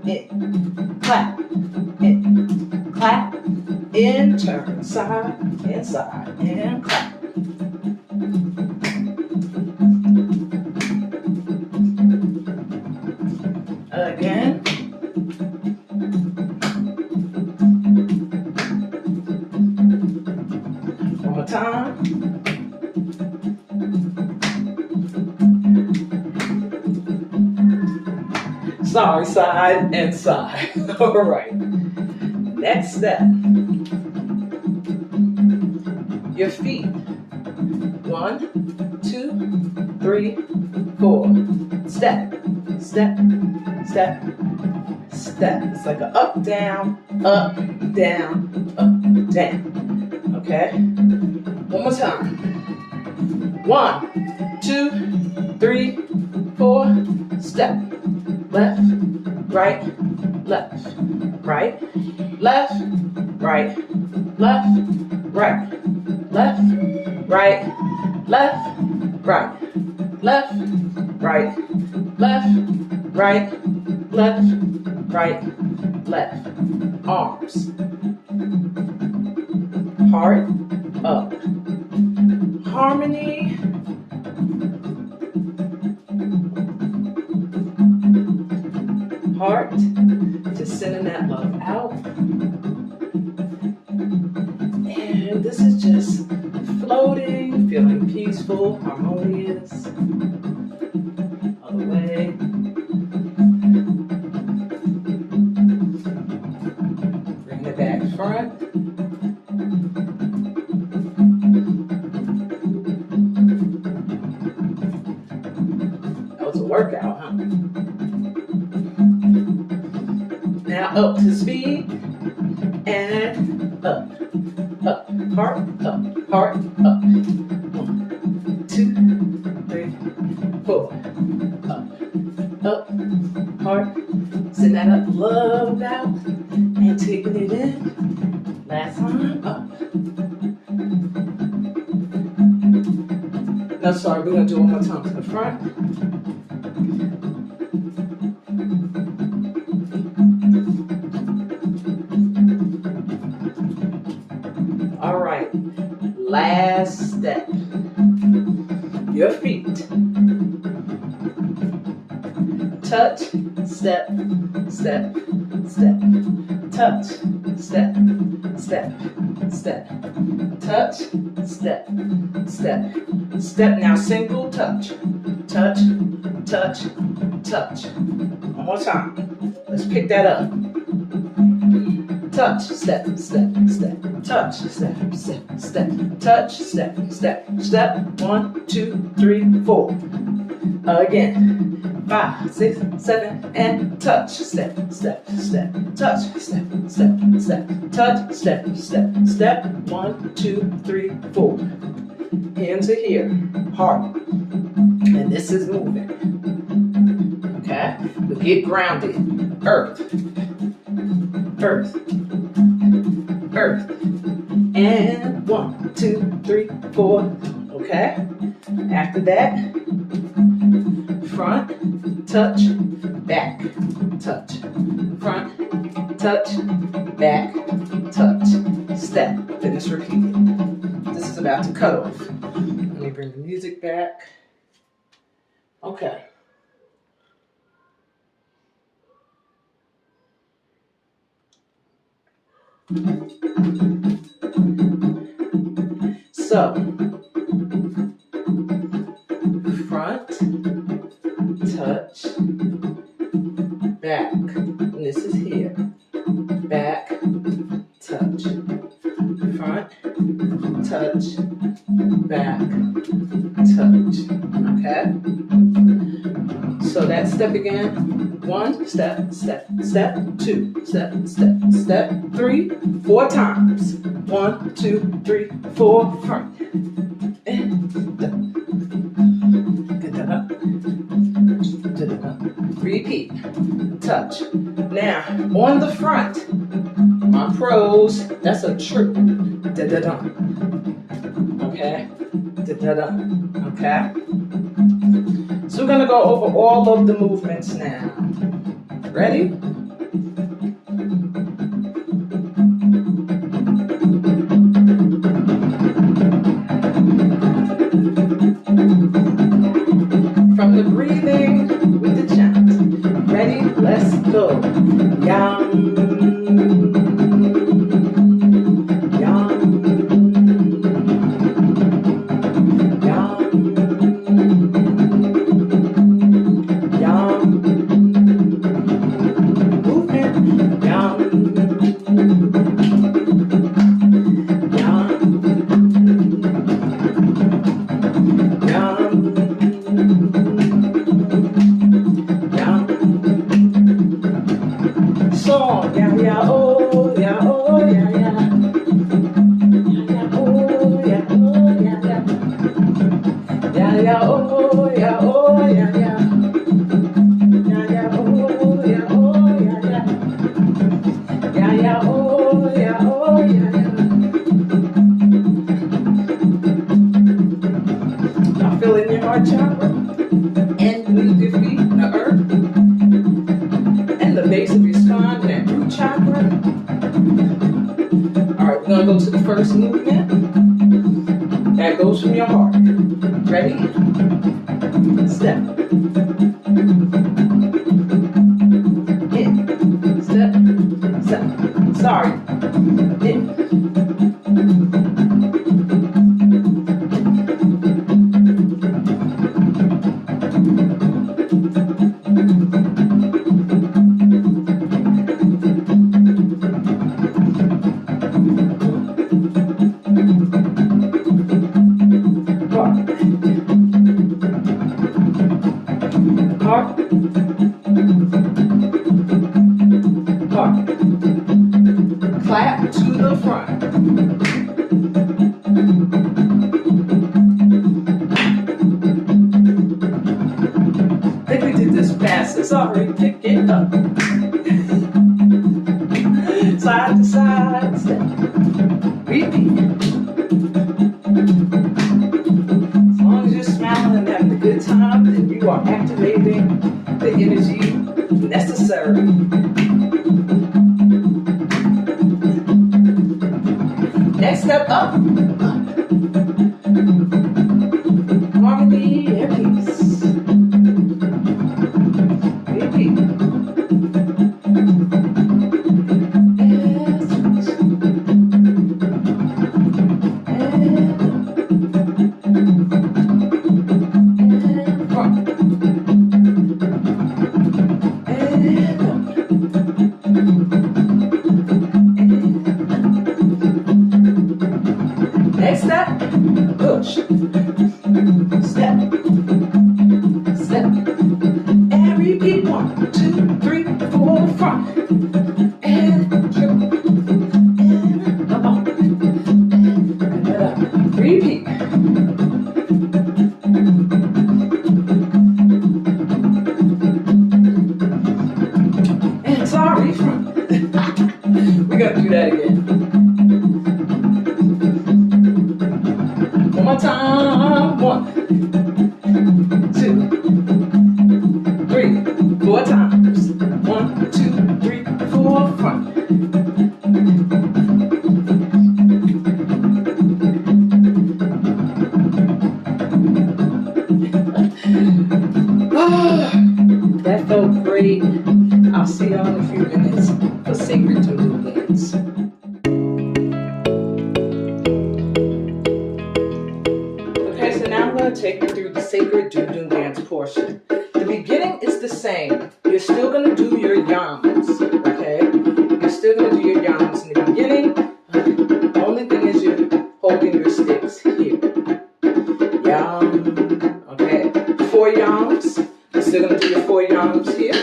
in, clap, in, clap, in, turn, side, and side, and clap. Again. One more time. Sorry, side and side. All right. Next step. Your feet. 1, 2, 3, 4. Step, step, step, step. It's like an up, down, up, down, up, down. Okay? One more time. 1, 2, 3, 4. Step. Left, right, left, right, left, right, left, right, left, right, left, right, left, right, left, right, left, right, left. Arms. Heart up. Harmony. Heart. Just sending that love out. And this is just floating, feeling peaceful, harmonious. Other way. Bring it back front. That was a workout, huh? Now up to speed and up, up, heart up, heart up. 1, 2, 3, 4. Up, up, heart. Send that up, love out, and taking it in. Last time, up. No, sorry, we're gonna do one more time to the front. All right, last step. Your feet. Touch, step, step, step. Touch, step, step, step. Touch, step, step, step. Now single touch. Touch, touch, touch. One more time. Let's pick that up. Touch, step, step, step. Touch, step, step, step. Touch, step, step, step. 1, 2, 3, 4. Again. 5, 6, 7, and touch, step, step, step, touch, step, step, step, touch, step, step, step. 1, 2, 3, 4. Hands are here, heart, and this is moving. Okay, we get grounded. Earth, earth, earth, and 1, 2, 3, 4. Okay, after that. Front, touch, back, touch. Front, touch, back, touch. Step. Finish repeating. This is about to cut off. Let me bring the music back. Okay. So, front, touch, back, and this is here, back, touch, front, touch, back, touch, okay? So that step again, 1, step, step, step, 2, step, step, step, 3, 4 times, 1, 2, 3, 4, front, and down. Repeat. Touch. Now, on the front, my pros, that's a triple. Da-da-da. Okay? Da-da-da. Okay? So we're going to go over all of the movements now. Ready? From the breathing with the chant. Ready? Let's go. Yum. Yum. Yum. Yum. Movement. Yum. song. Yeah, yeah, oh, yeah, oh, yeah, yeah. Yeah, yeah, oh, yeah, oh, yeah, yeah. Yeah, yeah, oh, yeah, oh, yeah, yeah. Yeah, yeah, oh, yeah, oh, yeah, yeah. Yeah, yeah, oh, yeah, oh, yeah, yeah. Y'all feel it in your heart chakra? And beneath your feet, the earth, and the base of your spine, that root chakra. All right, we're gonna go to the first movement. That goes from your heart. Ready? Step. In. Step. Step. Sorry. In. Heart. Heart. Clap to the front. I think we did this fast. Sorry, pick it up. Side to side, step. Repeat. As long as you're smiling and having a good time, then you are activating the energy necessary. Next step up. Harmony and peace. Repeat. Next step, push. Step. Step. And repeat 1, 2, 3, 4, front. And triple. And up. And up. Repeat. And sorry, front. We gotta do that again. One more time. 1, 2, 3, 4 times. 1, 2, 3, 4, front. That felt great. I'll see y'all in a few minutes for Sacred Dundun Dance. Take you through the Sacred Dundun Dance portion. The beginning is the same. You're still going to do your yams, okay? You're still going to do your yams in the beginning. The only thing is you're holding your sticks here. Yam, okay? 4 yams. You're still going to do your 4 yams here.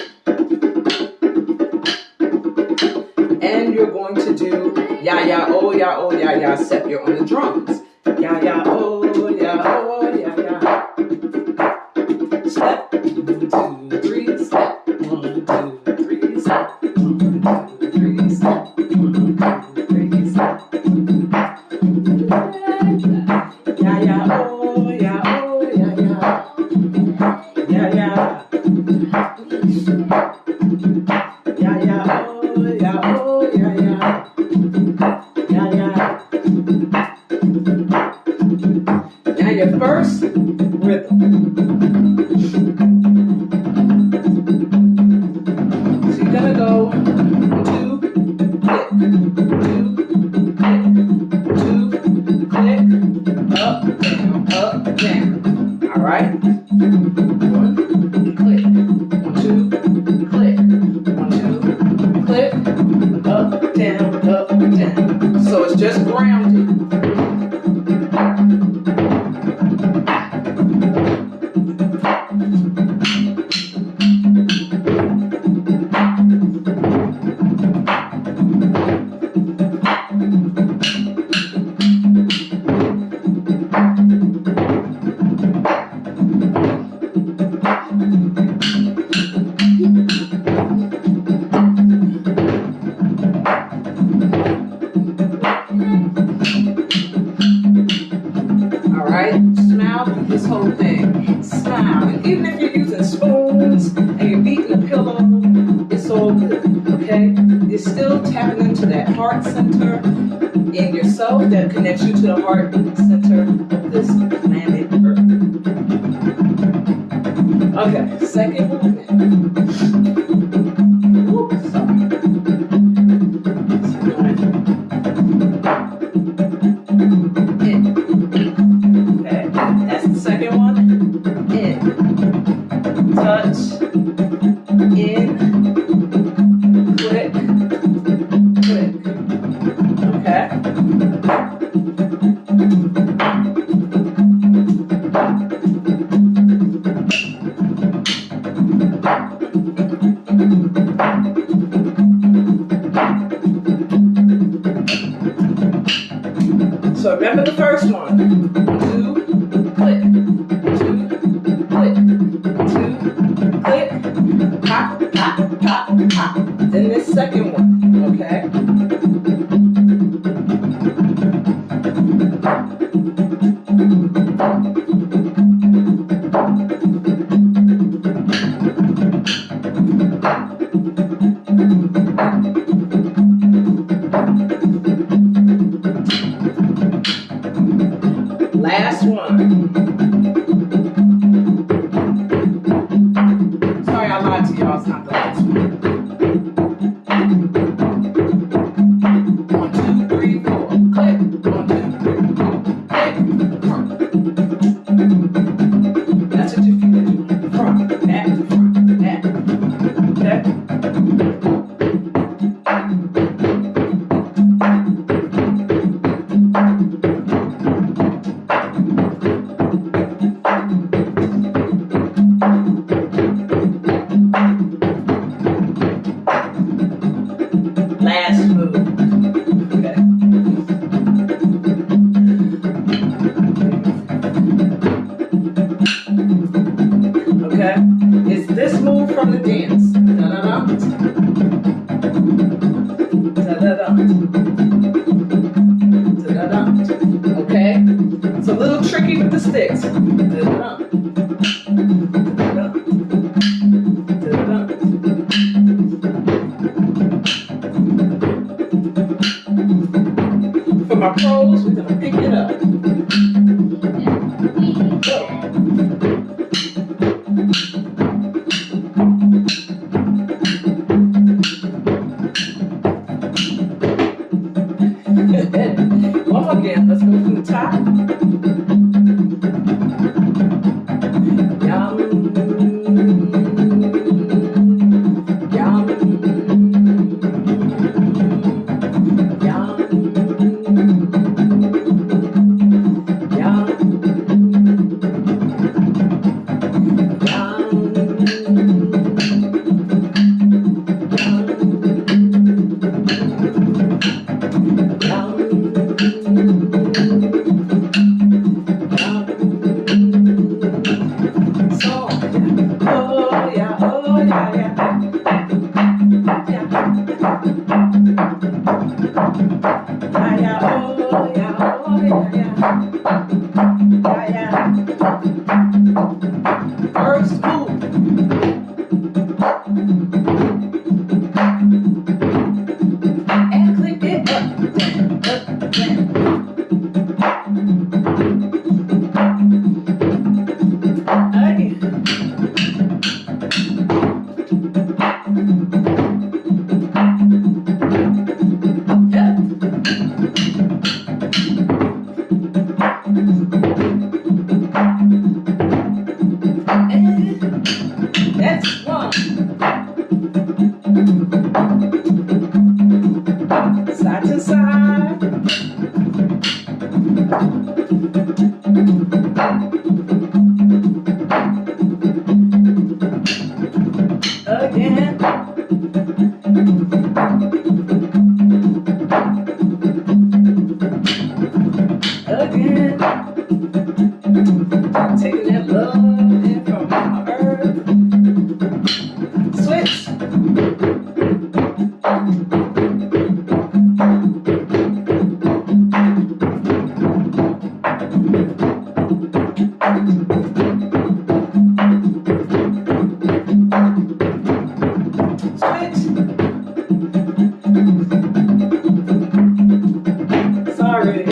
And you're going to do ya ya oh ya ya, except you're on the drums. Ya ya oh ya oh ya ya. Step 1, 2, 3, step 1, 2, 3, step 1, 2, 3, step 1, 2, 3, step. Ya ya oh ya oh ya ya. Ya ya. Ya ya oh ya oh ya ya. Ya ya. Now your first rhythm. So you're gonna go 2, click, 2, click, 2, click, up, down. All right? 1, click, 1, 2, click, 1, 2, click, up, down, up, down. So it's just grounding. all good, okay? You're still tapping into that heart center in yourself that connects you to the heart center of this planet Earth. Okay, second movement. Ooh, sorry. In. Okay, that's the second one. In. Touch. In. Click. Click. Okay. So remember the first one. 2, click. 2, click. 2, click. Pop, pop, pop, pop. Then this second one, okay? Last one. Sorry, I lied to y'all. It's not the last one. 1, 2, 3, 4. Click. 1, 2, 3, 4. Click. Front. That's what your feet are doing. Front, back, front, back. Okay? Last move. Okay. Okay. It's this move from the dance. Da-da-da. Da-da-da. Da-da-da. Okay. It's a little tricky with the sticks. Da-da-da. Da-da-da. Da-da-da. For my pros, we're gonna pick it up. Go. One more again. Let's go from the top. Yum. Yum. Yum. First move. And click it up, down, up, down. Again. Yep. That's one. Side to side. Again. Again. Taking that love in from Mama Earth. Switch. Switch. it. Sorry.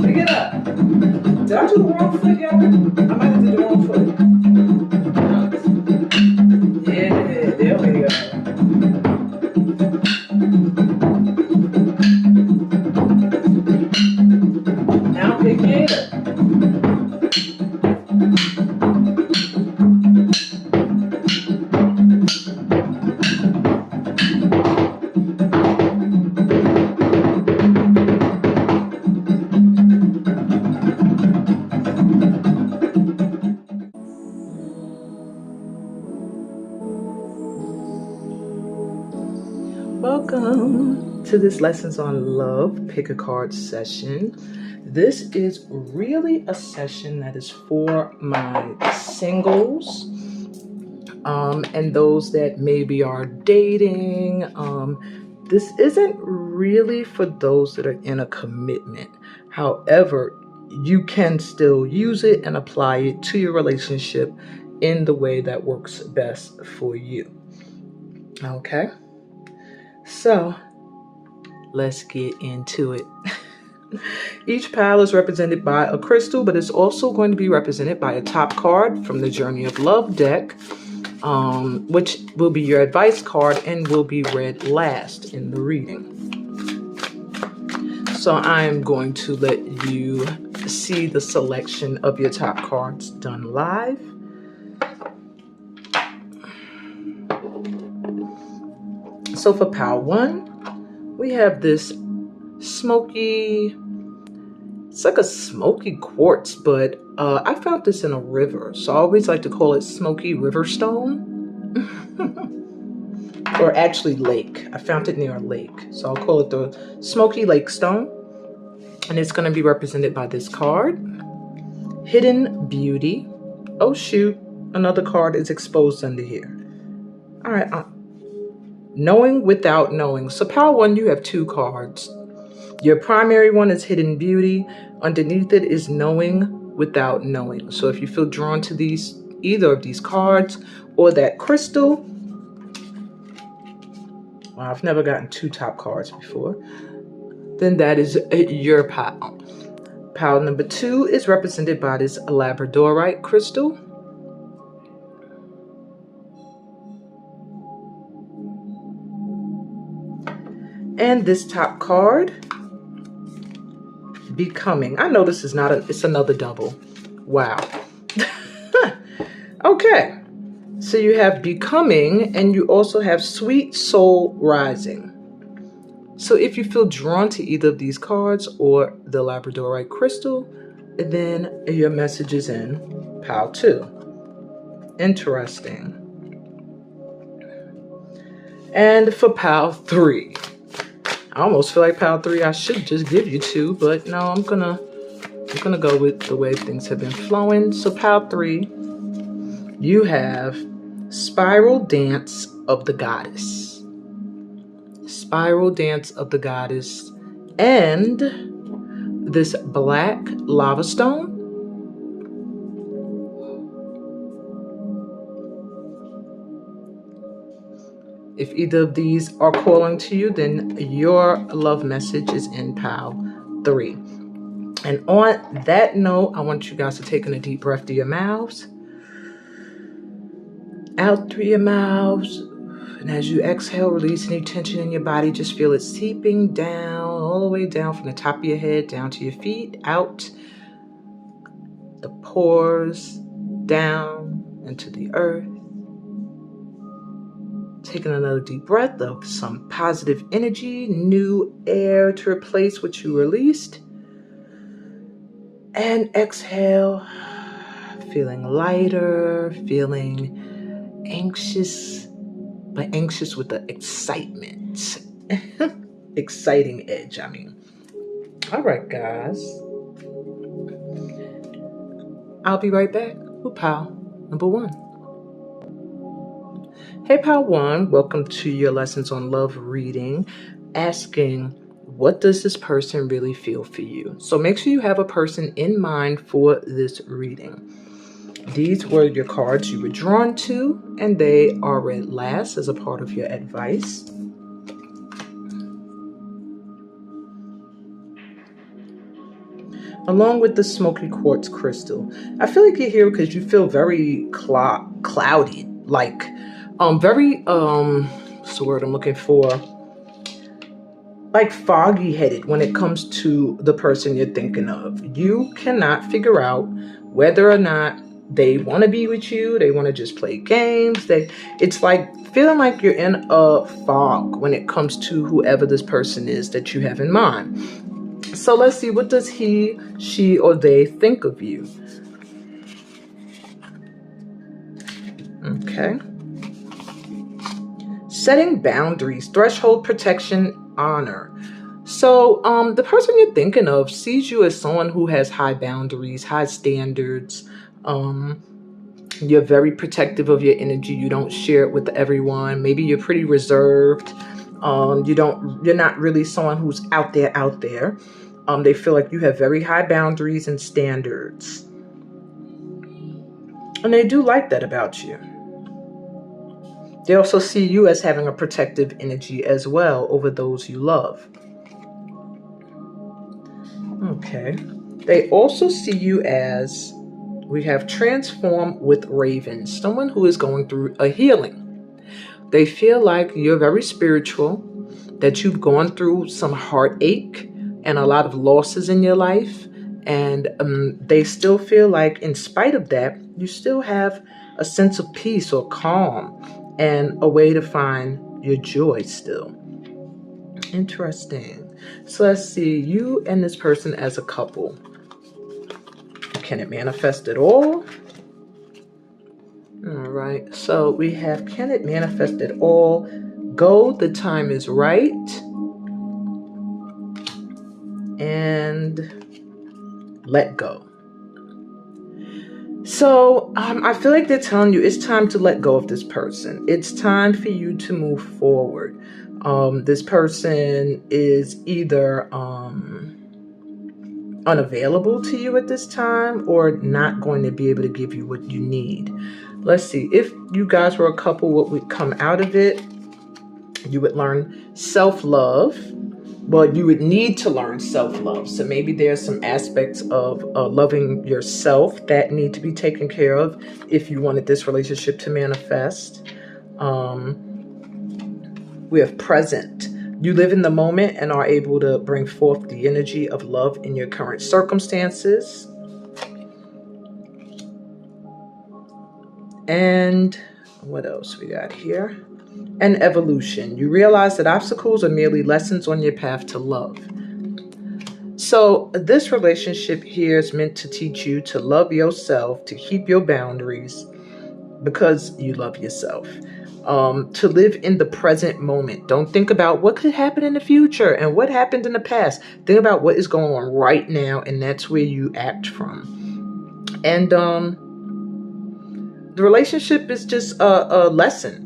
Pick it up. Did I do the wrong foot, y'all? I might have did the wrong foot. Yeah, there we go. Now pick it up. Welcome to this Lessons on Love Pick a Card session. This is really a session that is for my singles and those that maybe are dating. This isn't really for those that are in a commitment. However, you can still use it and apply it to your relationship in the way that works best for you. Okay? So, let's get into it. Each pile is represented by a crystal, but it's also going to be represented by a top card from the Journey of Love deck, which will be your advice card and will be read last in the reading. So I'm going to let you see the selection of your top cards done live. So for pile 1, we have this smoky, it's like a smoky quartz, but I found this in a river. So I always like to call it smoky river stone. Or actually lake. I found it near a lake. So I'll call it the smoky lake stone. And it's going to be represented by this card. Hidden beauty. Oh shoot, another card is exposed under here. All right. Knowing without knowing. So pile 1, you have 2 cards. Your primary one is hidden beauty. Underneath it is knowing without knowing. So if you feel drawn to either of these cards or that crystal, well, I've never gotten 2 top cards before, then that is your pile. Pile number 2 is represented by this labradorite crystal. And this top card, becoming. I know this is not it's another double. Wow. Okay. So you have becoming and you also have sweet soul rising. So if you feel drawn to either of these cards or the labradorite crystal, then your message is in pile 2. Interesting. And for pile 3, I almost feel like pile 3 I should just give you 2, but no, I'm gonna go with the way things have been flowing. So pile 3, you have Spiral Dance of the Goddess. Spiral Dance of the Goddess and this black lava stone. If either of these are calling to you, then your love message is in pile 3. And on that note, I want you guys to take in a deep breath through your mouths. Out through your mouths. And as you exhale, release any tension in your body. Just feel it seeping down, all the way down from the top of your head, down to your feet, out the pores, down into the earth. Taking another deep breath of some positive energy, new air to replace what you released. And exhale, feeling lighter, feeling anxious, but anxious with the excitement. Exciting edge, I mean. All right, guys. I'll be right back with pile number 1. Hey, pile 1, welcome to your Lessons on Love reading, asking, what does this person really feel for you? So make sure you have a person in mind for this reading. These were your cards you were drawn to, and they are read last as a part of your advice. Along with the smoky quartz crystal. I feel like you're here because you feel very cloudy, like very what's the word I'm looking for? Like foggy headed when it comes to the person you're thinking of. You cannot figure out whether or not they want to be with you, they want to just play games. It's like feeling like you're in a fog when it comes to whoever this person is that you have in mind. So let's see, what does he, she, or they think of you? Okay. Setting boundaries, threshold, protection, honor. So the person you're thinking of sees you as someone who has high boundaries, high standards. You're very protective of your energy. You don't share it with everyone. Maybe you're pretty reserved. You're not really someone who's out there. They feel like you have very high boundaries and standards. And they do like that about you. They also see you as having a protective energy as well over those you love. Okay. They also see you as, we have transform with ravens, someone who is going through a healing. They feel like you're very spiritual, that you've gone through some heartache and a lot of losses in your life. And they still feel like in spite of that, you still have a sense of peace or calm and a way to find your joy still. Interesting. So let's see, you and this person as a couple. Can it manifest at all? All right. So we have, can it manifest at all? Go, the time is right. And let go. So I feel like they're telling you it's time to let go of this person. It's time for you to move forward. This person is either unavailable to you at this time or not going to be able to give you what you need. Let's see. If you guys were a couple, what would come out of it? You would learn self-love. Well, you would need to learn self-love. So maybe there's some aspects of loving yourself that need to be taken care of if you wanted this relationship to manifest. We have present. You live in the moment and are able to bring forth the energy of love in your current circumstances. And what else we got here? And evolution. You realize that obstacles are merely lessons on your path to love. So this relationship here is meant to teach you to love yourself, to keep your boundaries because you love yourself. To live in the present moment. Don't think about what could happen in the future and what happened in the past. Think about what is going on right now, and that's where you act from. And the relationship is just a lesson.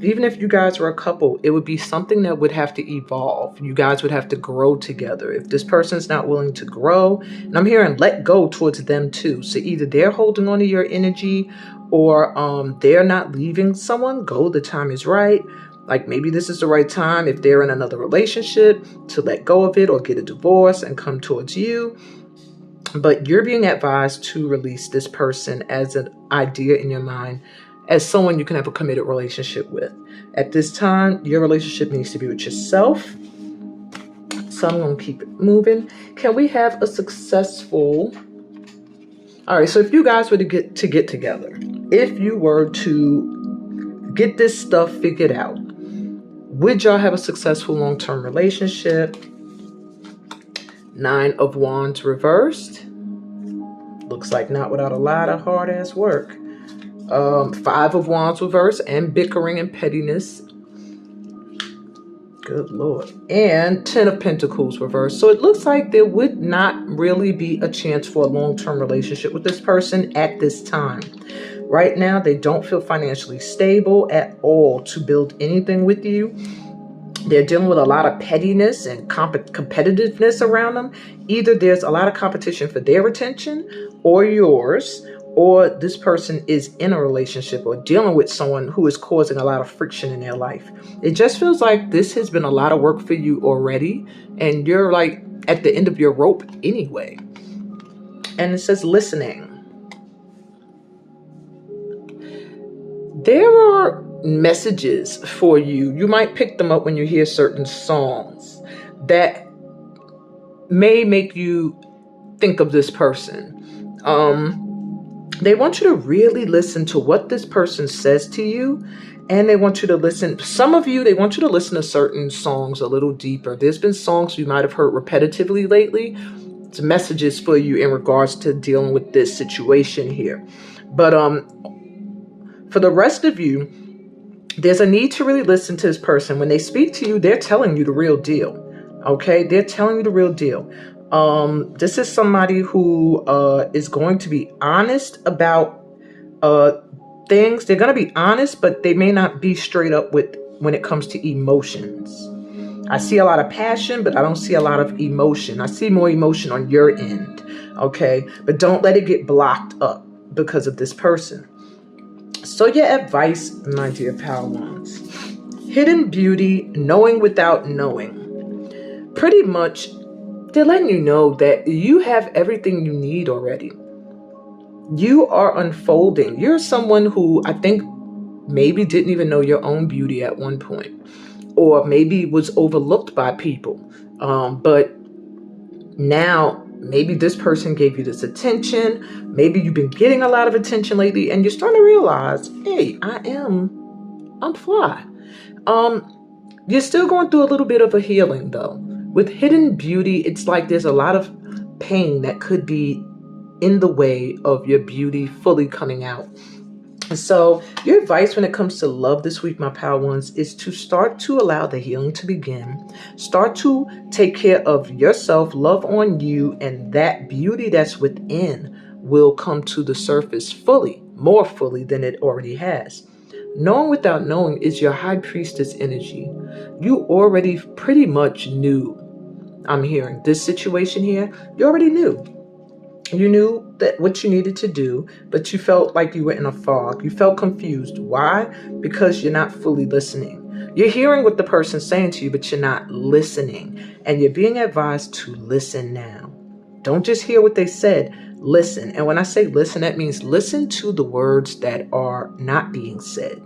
Even if you guys were a couple, it would be something that would have to evolve. You guys would have to grow together. If this person's not willing to grow, and I'm hearing let go towards them too. So either they're holding on to your energy or they're not leaving someone, go, the time is right. Like maybe this is the right time if they're in another relationship to let go of it or get a divorce and come towards you. But you're being advised to release this person as an idea in your mind, as someone you can have a committed relationship with. At this time, your relationship needs to be with yourself. So I'm going to keep it moving. Can we have a successful... All right, so if you guys were to get together, if you were to get this stuff figured out, would y'all have a successful long-term relationship? 9 of Wands reversed. Looks like not without a lot of hard-ass work. 5 of Wands reversed and bickering and pettiness. Good Lord. And 10 of Pentacles reversed. So it looks like there would not really be a chance for a long-term relationship with this person at this time. Right now, they don't feel financially stable at all to build anything with you. They're dealing with a lot of pettiness and competitiveness around them. Either there's a lot of competition for their attention or yours, or this person is in a relationship or dealing with someone who is causing a lot of friction in their life. It just feels like this has been a lot of work for you already, and you're like at the end of your rope anyway. And it says listening. There are messages for you. You might pick them up when you hear certain songs that may make you think of this person. They want you to really listen to what this person says to you, and they want you to listen. Some of you, they want you to listen to certain songs a little deeper. There's been songs you might have heard repetitively lately. It's messages for you in regards to dealing with this situation here. But for the rest of you, there's a need to really listen to this person. When they speak to you, they're telling you the real deal. Okay? They're telling you the real deal. This is somebody who is going to be honest about things. They're going to be honest, but they may not be straight up with when it comes to emotions. I see a lot of passion, but I don't see a lot of emotion. I see more emotion on your end. Okay? But don't let it get blocked up because of this person. So your advice, my dear Power Ones. Hidden beauty, knowing without knowing. Pretty much, they're letting you know that you have everything you need already. You are unfolding. You're someone who I think maybe didn't even know your own beauty at one point, or maybe was overlooked by people. But now maybe this person gave you this attention. Maybe you've been getting a lot of attention lately, and you're starting to realize, hey, I'm fly. You're still going through a little bit of a healing though. With hidden beauty, it's like there's a lot of pain that could be in the way of your beauty fully coming out. So your advice when it comes to love this week, my Power Ones, is to start to allow the healing to begin. Start to take care of yourself, love on you, and that beauty that's within will come to the surface fully, more fully than it already has. Knowing without knowing is your high priestess energy. You already pretty much knew. I'm hearing this situation here. You already knew. You knew that what you needed to do, but you felt like you were in a fog. You felt confused. Why? Because you're not fully listening. You're hearing what the person's saying to you, but you're not listening. And you're being advised to listen now. Don't just hear what they said. Listen. And when I say listen, that means listen to the words that are not being said.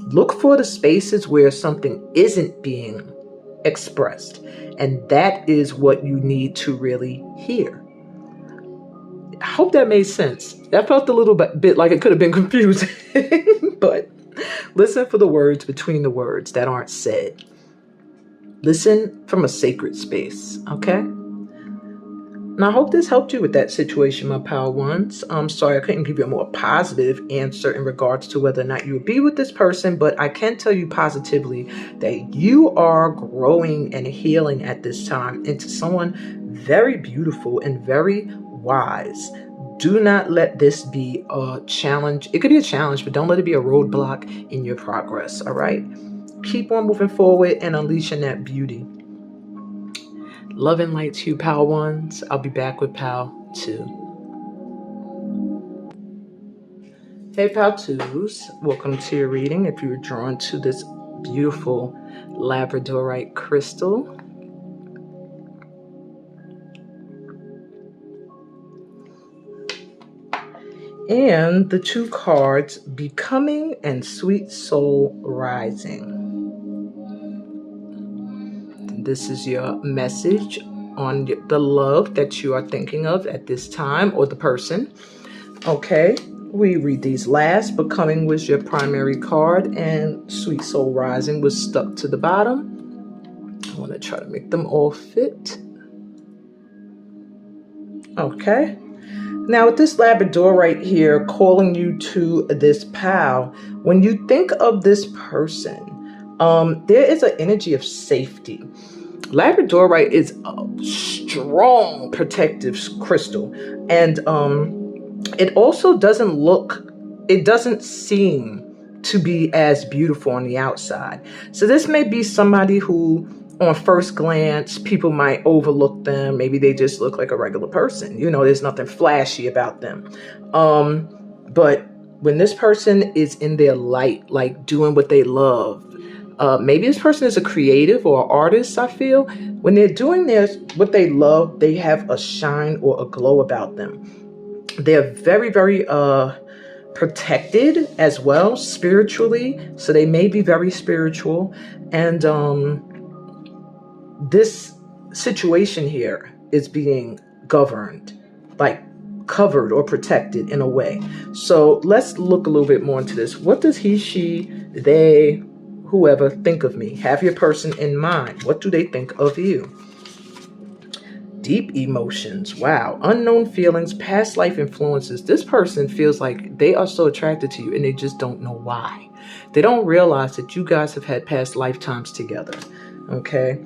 Look for the spaces where something isn't being expressed. And that is what you need to really hear. I hope that made sense. That felt a little bit like it could have been confusing. But listen for the words between the words that aren't said. Listen from a sacred space, okay? And I hope this helped you with that situation, my Power Ones. I'm sorry I couldn't give you a more positive answer in regards to whether or not you would be with this person, but I can tell you positively that you are growing and healing at this time into someone very beautiful and very wise. Do not let this be a challenge. It could be a challenge, but don't let it be a roadblock in your progress, all right? Keep on moving forward and unleashing that beauty. Love and light to you, Power Ones. I'll be back with Power 2. Hey, Power 2s. Welcome to your reading. If you were drawn to this beautiful labradorite crystal, and the two cards, Becoming and Sweet Soul Rising. This is your message on the love that you are thinking of at this time, or the person. Okay, we read these last. Becoming was your primary card, and Sweet Soul Rising was stuck to the bottom. I want to try to make them all fit. Okay. Now with this labradorite here calling you to this pal, when you think of this person, there is an energy of safety. Labradorite is a strong protective crystal, and it also doesn't seem to be as beautiful on the outside. So this may be somebody who, on first glance, people might overlook them. Maybe they just look like a regular person. There's nothing flashy about them. But when this person is in their light, like doing what they love, maybe this person is a creative or artist, I feel. When they're doing what they love, they have a shine or a glow about them. They're very, very protected as well spiritually. So they may be very spiritual. And this situation here is being governed, like covered or protected in a way. So let's look a little bit more into this. What does he, she, they, whoever think of me? Have your person in mind. What do they think of you? Deep emotions. Wow. Unknown feelings, past life influences. This person feels like they are so attracted to you and they just don't know why. They don't realize that you guys have had past lifetimes together. Okay.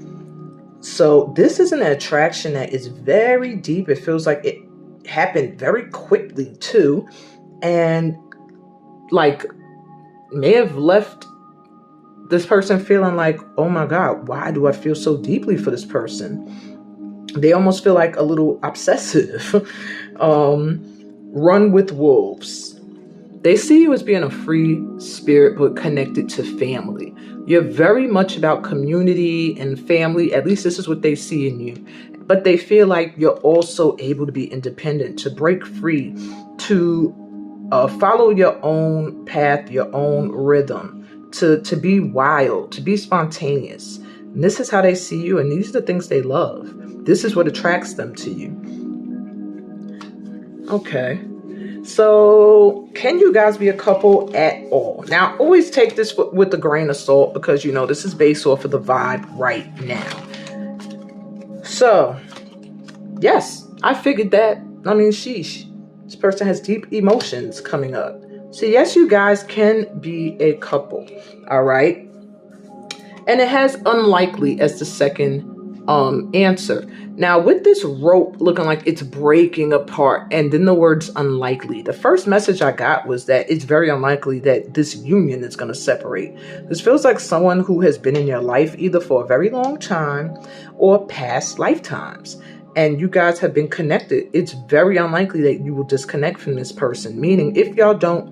So this is an attraction that is very deep. It feels like it happened very quickly too. And like may have left this person feeling like, oh my God, why do I feel so deeply for this person? They almost feel like a little obsessive. Run with wolves. They see you as being a free spirit, but connected to family. You're very much about community and family. At least this is what they see in you. But they feel like you're also able to be independent, to break free, to follow your own path, your own rhythm, to be wild, to be spontaneous. And this is how they see you, and these are the things they love. This is what attracts them to you. Okay. So can you guys be a couple at all? Now, always take this with a grain of salt because, this is based off of the vibe right now. So, yes, I figured that. I mean, sheesh. This person has deep emotions coming up. So, yes, you guys can be a couple. All right. And it has unlikely as the second answer. Now, with this rope looking like it's breaking apart and then the words unlikely, the first message I got was that it's very unlikely that this union is going to separate. This feels like someone who has been in your life either for a very long time or past lifetimes. And you guys have been connected. It's very unlikely that you will disconnect from this person. Meaning, if y'all don't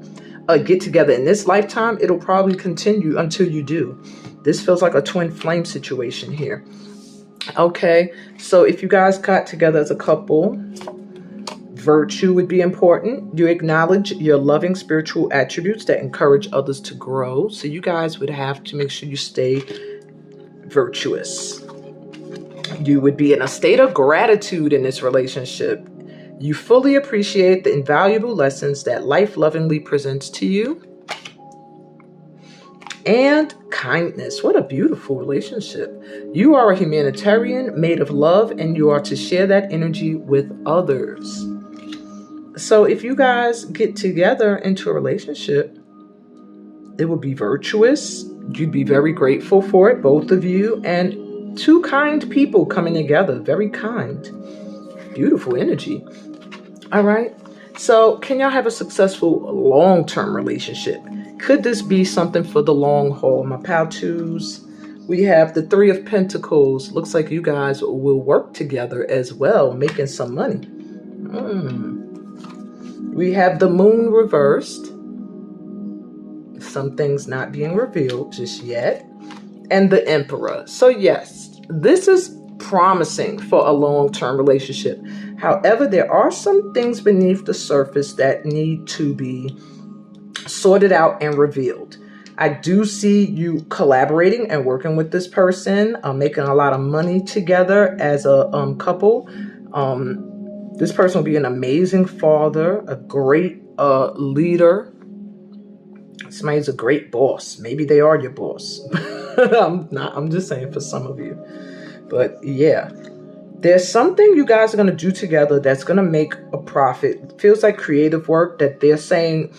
get together in this lifetime, it'll probably continue until you do. This feels like a twin flame situation here. Okay, so if you guys got together as a couple, virtue would be important. You acknowledge your loving spiritual attributes that encourage others to grow. So you guys would have to make sure you stay virtuous. You would be in a state of gratitude in this relationship. You fully appreciate the invaluable lessons that life lovingly presents to you. And kindness. What a beautiful relationship. You are a humanitarian made of love, and you are to share that energy with others. So if you guys get together into a relationship, it will be virtuous. You'd be very grateful for it, both of you, and two kind people coming together. Very kind. Beautiful energy. All right. So can y'all have a successful long-term relationship? Could this be something for the long haul? My pal-twos, we have the Three of Pentacles. Looks like you guys will work together as well, making some money. We have the Moon reversed. Some things not being revealed just yet. And the Emperor. So yes, this is promising for a long-term relationship. However, there are some things beneath the surface that need to be sorted out and revealed. I do see you collaborating and working with this person, making a lot of money together as a couple. This person will be an amazing father, a great leader. Somebody's a great boss. Maybe they are your boss. I'm just saying for some of you. But yeah, there's something you guys are going to do together that's going to make a profit. It feels like creative work that they're saying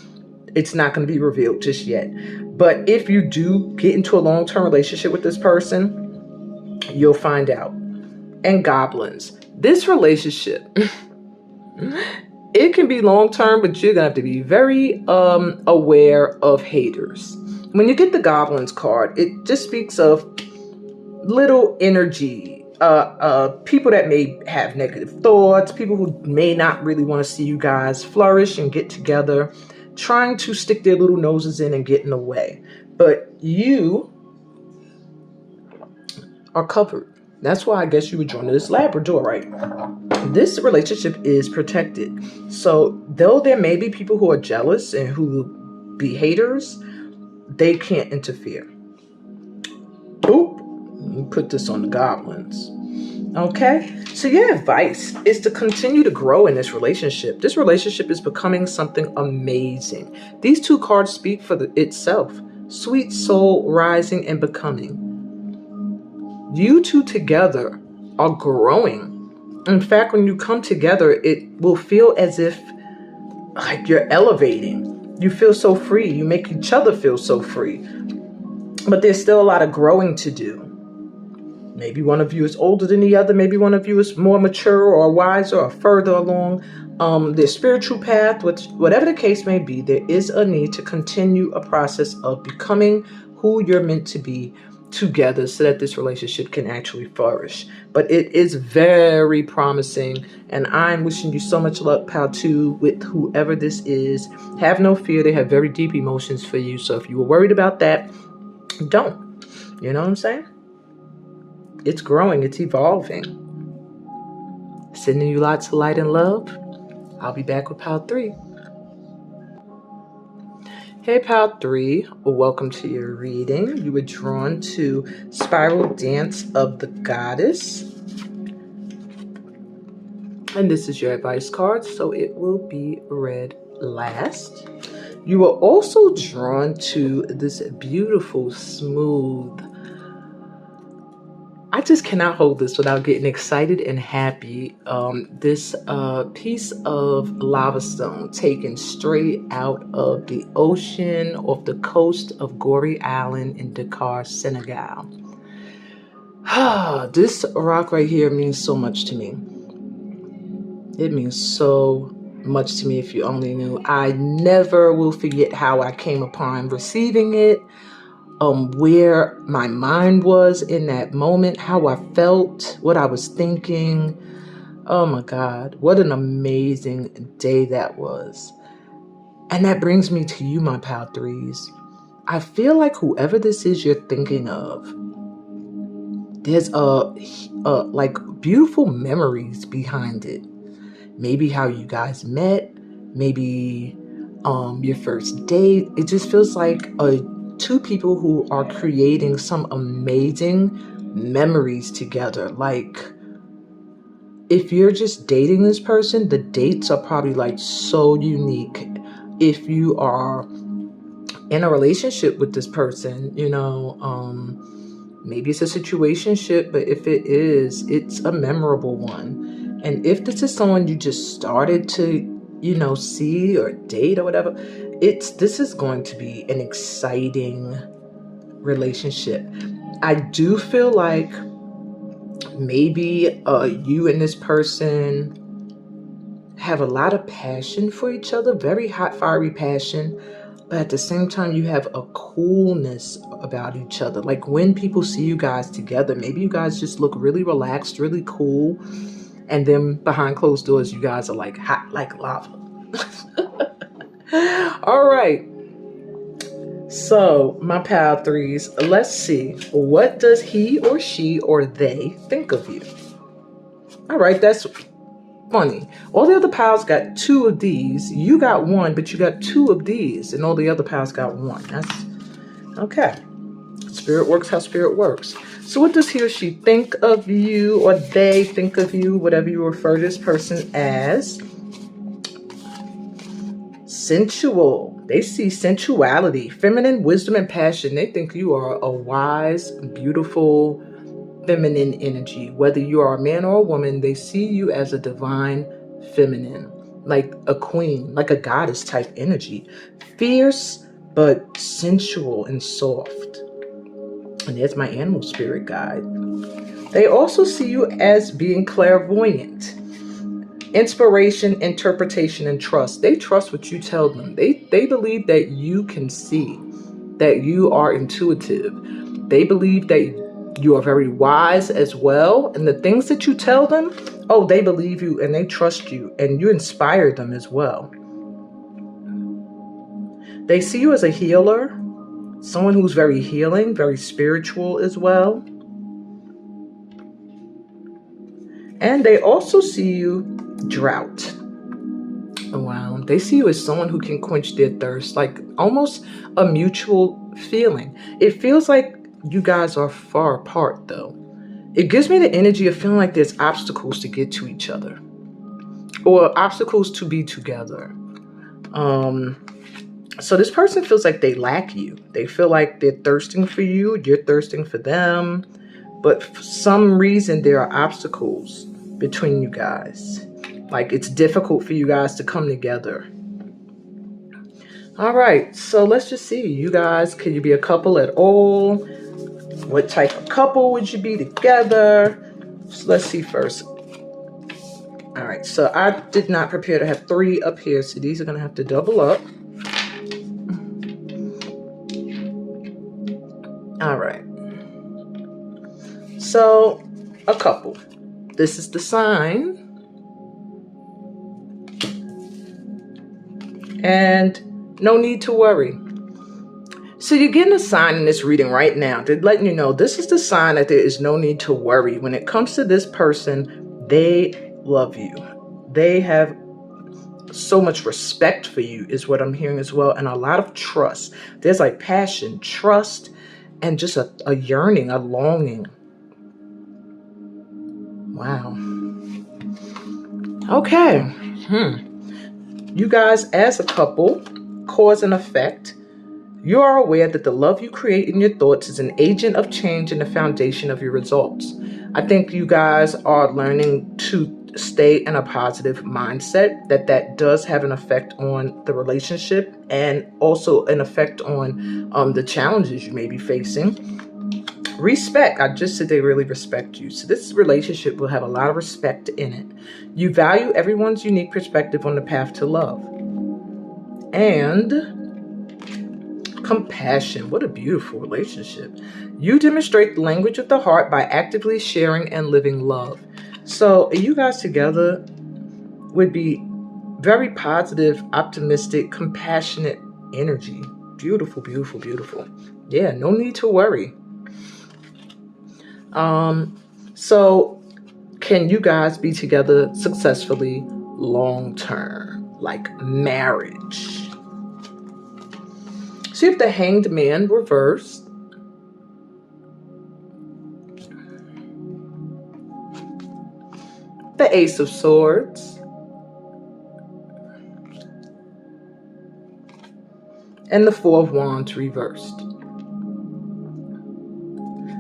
it's not going to be revealed just yet. But if you do get into a long-term relationship with this person, you'll find out. And goblins. This relationship It can be long term, but you're gonna have to be very aware of haters. When you get the Goblins card, it just speaks of little energy, people that may have negative thoughts, people who may not really want to see you guys flourish and get together, trying to stick their little noses in and get in the way. But you are covered. That's why I guess you would join this Labrador, right? This relationship is protected. So though there may be people who are jealous and who be haters, they can't interfere. Boop. Put this on the Goblins. Okay, so your advice is to continue to grow in this relationship. This relationship is becoming something amazing. These two cards speak for itself. Sweet soul rising and becoming. You two together are growing. In fact, when you come together, it will feel as if like you're elevating. You feel so free. You make each other feel so free. But there's still a lot of growing to do. Maybe one of you is older than the other. Maybe one of you is more mature or wiser or further along their spiritual path. Whatever the case may be, there is a need to continue a process of becoming who you're meant to be together so that this relationship can actually flourish. But it is very promising, and I'm wishing you so much luck, Pal 2, with whoever this is. Have no fear. They have very deep emotions for you. So if you were worried about that, don't. You know what I'm saying? It's growing. It's evolving. Sending you lots of light and love. I'll be back with Pal 3. Hey, Pal 3. Welcome to your reading. You were drawn to Spiral Dance of the Goddess. And this is your advice card, so it will be read last. You were also drawn to this beautiful, smooth, I just cannot hold this without getting excited and happy. This piece of lava stone taken straight out of the ocean off the coast of Gorée Island in Dakar, Senegal. This rock right here means so much to me. It means so much to me if you only knew. I never will forget how I came upon receiving it. Where my mind was in that moment, how I felt, what I was thinking. Oh my God, what an amazing day that was. And that brings me to you, my Pal 3s. I feel like whoever this is you're thinking of, there's like beautiful memories behind it. Maybe how you guys met, maybe your first date. It just feels like two people who are creating some amazing memories together. Like, if you're just dating this person, the dates are probably like so unique. If you are in a relationship with this person, you know, maybe it's a situationship, but if it is, it's a memorable one. And if this is someone you just started to, you know, see or date or whatever, this is going to be an exciting relationship. I do feel like maybe you and this person have a lot of passion for each other, very hot, fiery passion, but at the same time you have a coolness about each other. Like when people see you guys together, maybe you guys just look really relaxed, really cool, and then behind closed doors you guys are like hot like lava. All right. So, my Pal 3s, let's see. What does he or she or they think of you? All right, that's funny. All the other pals got 2 of these. You got 1, but you got 2 of these, and all the other pals got 1. That's okay. Spirit works how spirit works. So what does he or she think of you, or they think of you, whatever you refer to this person as? Sensual. They see sensuality, feminine wisdom, and passion. They think you are a wise, beautiful, feminine energy. Whether you are a man or a woman, they see you as a divine feminine, like a queen, like a goddess type energy. Fierce, but sensual and soft. And there's my animal spirit guide. They also see you as being clairvoyant. Inspiration, interpretation, and trust. They trust what you tell them. They believe that you can see, that you are intuitive. They believe that you are very wise as well. And the things that you tell them, oh, they believe you and they trust you, and you inspire them as well. They see you as a healer, someone who's very healing, very spiritual as well. And they also see you drought. Wow. They see you as someone who can quench their thirst, like almost a mutual feeling. It feels like you guys are far apart, though. It gives me the energy of feeling like there's obstacles to get to each other, or obstacles to be together. So this person feels like they lack you. They feel like they're thirsting for you. You're thirsting for them. But for some reason, there are obstacles between you guys. Like it's difficult for you guys to come together. All right, so let's just see. You guys, can you be a couple at all? What type of couple would you be together? So let's see first. All right, so I did not prepare to have 3 up here, so these are going to have to double up. All right. So, a couple. This is the sign. And no need to worry. So you're getting a sign in this reading right now. They're letting you know this is the sign that there is no need to worry. When it comes to this person, they love you. They have so much respect for you is what I'm hearing as well. And a lot of trust. There's like passion, trust, and just a yearning, a longing. Wow. Okay. You guys as a couple, cause and effect. You are aware that the love you create in your thoughts is an agent of change and the foundation of your results. I think you guys are learning to stay in a positive mindset, that does have an effect on the relationship and also an effect on the challenges you may be facing. Respect. I just said they really respect you. So this relationship will have a lot of respect in it. You value everyone's unique perspective on the path to love. And compassion. What a beautiful relationship. You demonstrate the language of the heart by actively sharing and living love. So you guys together would be very positive, optimistic, compassionate energy. Beautiful, beautiful, beautiful. Yeah, no need to worry. So can you guys be together successfully long term, like marriage? So you have the Hanged Man reversed. The Ace of Swords. And the Four of Wands reversed.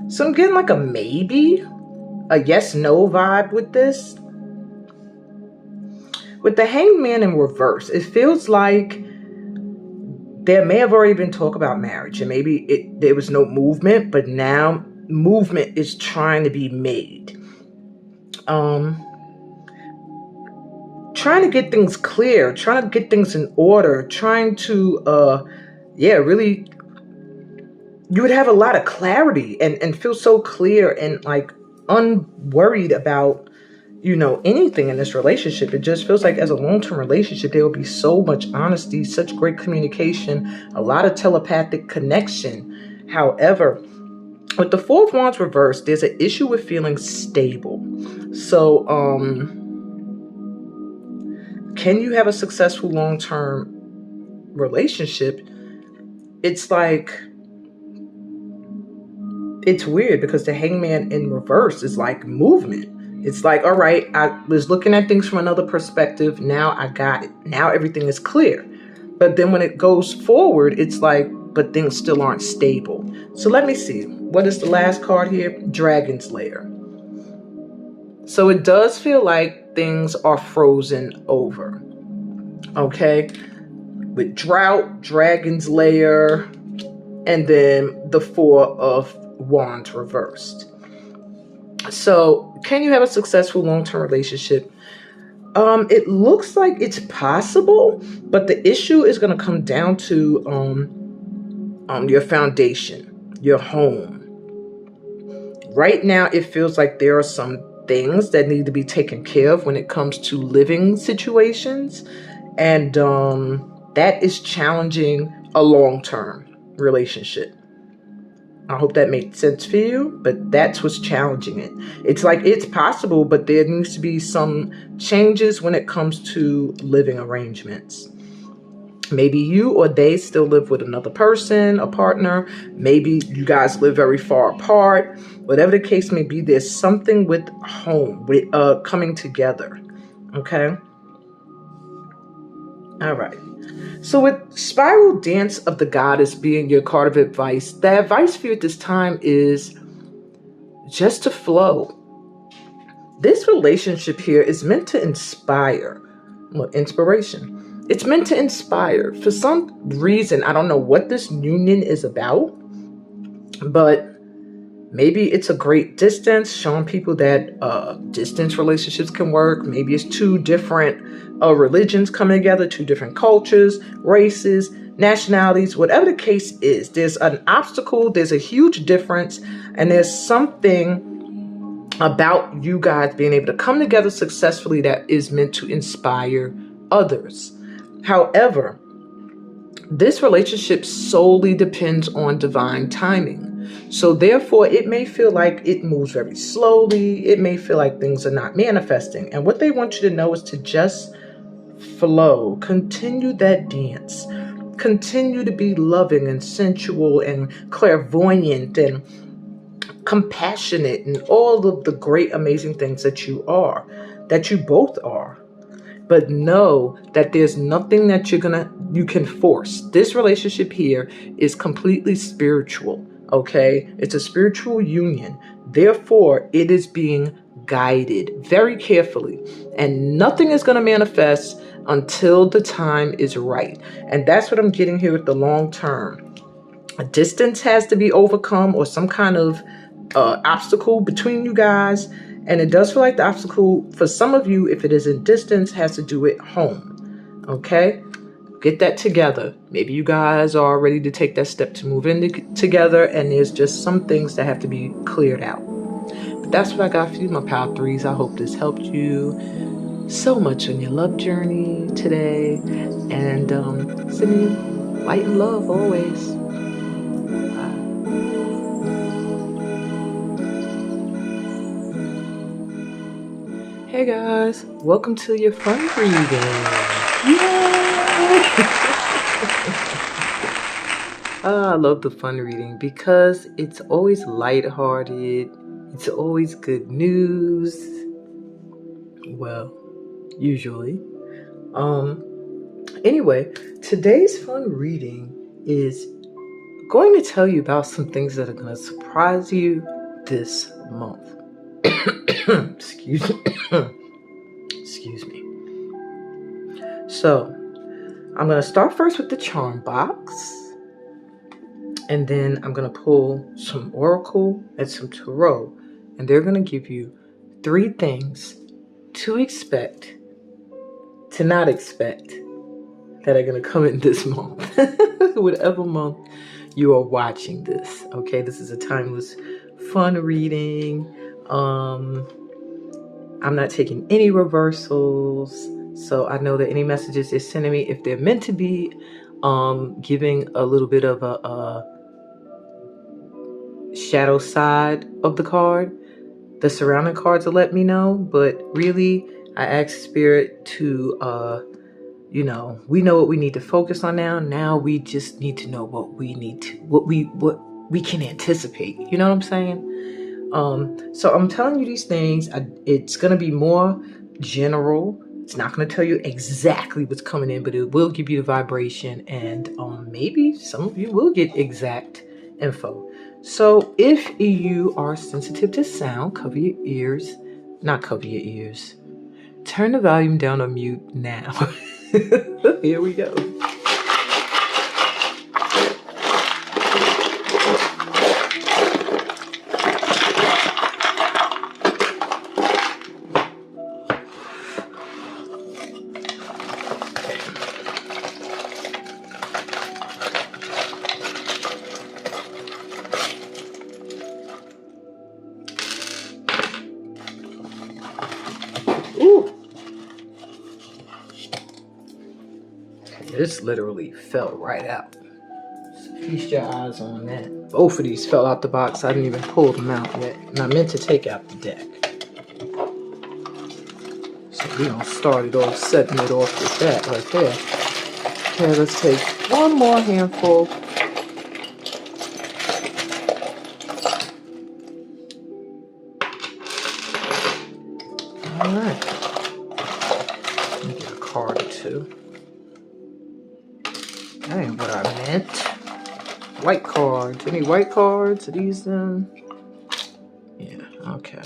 So I'm getting like a maybe, a yes-no vibe with this. With the Hanged Man in reverse, it feels like there may have already been talk about marriage and maybe there was no movement, but now movement is trying to be made. Trying to get things clear, trying to get things in order, trying to, really, you would have a lot of clarity and feel so clear and like unworried about, anything in this relationship. It just feels like as a long-term relationship, there will be so much honesty, such great communication, a lot of telepathic connection. However, with the Four of Wands reversed, there's an issue with feeling stable. So, can you have a successful long-term relationship? It's like, it's weird because the Hangman in reverse is like movement. It's like, all right, I was looking at things from another perspective. Now I got it. Now everything is clear. But then when it goes forward, it's like, but things still aren't stable. So let me see. What is the last card here? Dragon's Lair. So it does feel like things are frozen over. Okay? With drought, Dragon's Lair, and then the Four of Wands reversed. So can you have a successful long-term relationship? It looks like it's possible, but the issue is going to come down to your foundation, your home. Right now, it feels like there are some things that need to be taken care of when it comes to living situations, and that is challenging a long-term relationship. I hope that made sense for you, but that's what's challenging it. It's like it's possible, but there needs to be some changes when it comes to living arrangements. Maybe you or they still live with another person, a partner. Maybe you guys live very far apart. Whatever the case may be, there's something with home, with coming together. Okay? All right. So with Spiral Dance of the Goddess being your card of advice, the advice for you at this time is just to flow. This relationship here is meant to inspire. Well, inspiration. It's meant to inspire. For some reason, I don't know what this union is about, but maybe it's a great distance, showing people that distance relationships can work. Maybe it's two different religions coming together, two different cultures, races, nationalities, whatever the case is. There's an obstacle, there's a huge difference, and there's something about you guys being able to come together successfully that is meant to inspire others. However, this relationship solely depends on divine timing. So therefore, it may feel like it moves very slowly. It may feel like things are not manifesting. And what they want you to know is to just flow. Continue that dance. Continue to be loving and sensual and clairvoyant and compassionate and all of the great, amazing things that you are, that you both are. But know that there's nothing that you can force. This relationship here is completely spiritual, okay? It's a spiritual union. Therefore, it is being guided very carefully. And nothing is going to manifest until the time is right. And that's what I'm getting here with the long term. A distance has to be overcome, or some kind of obstacle between you guys. And it does feel like the obstacle for some of you, if it is in distance, has to do with home. Okay? Get that together. Maybe you guys are ready to take that step to move in together, and there's just some things that have to be cleared out. But that's what I got for you, my Power Threes. I hope this helped you so much on your love journey today. And sending you light and love always. Hey guys, welcome to your fun reading. Yay! I love the fun reading because it's always lighthearted. It's always good news. Well, usually. Anyway, today's fun reading is going to tell you about some things that are going to surprise you this month. Excuse me. So, I'm going to start first with the charm box. And then I'm going to pull some oracle and some tarot. And they're going to give you 3 things to expect, to not expect, that are going to come in this month. Whatever month you are watching this. Okay, this is a timeless, fun reading. I'm not taking any reversals. So I know that any messages they're sending me, if they're meant to be giving a little bit of a shadow side of the card, the surrounding cards will let me know. But really, I ask Spirit to we know what we need to focus on now. Now we just need to know what we can anticipate. You know what I'm saying? So I'm telling you these things. It's going to be more general. It's not going to tell you exactly what's coming in, but it will give you the vibration, and maybe some of you will get exact info. So if you are sensitive to sound, cover your ears. Not cover your ears. Turn the volume down on mute now. Here we go. This literally fell right out. So feast your eyes on that. Both of these fell out the box. I didn't even pull them out yet. And I meant to take out the deck. So we're going to start it off, setting it off with that right there. Okay, let's take one more handful. All right. Let me get a card or two. That ain't what I meant. White cards. Any white cards? Are these them? Yeah, okay.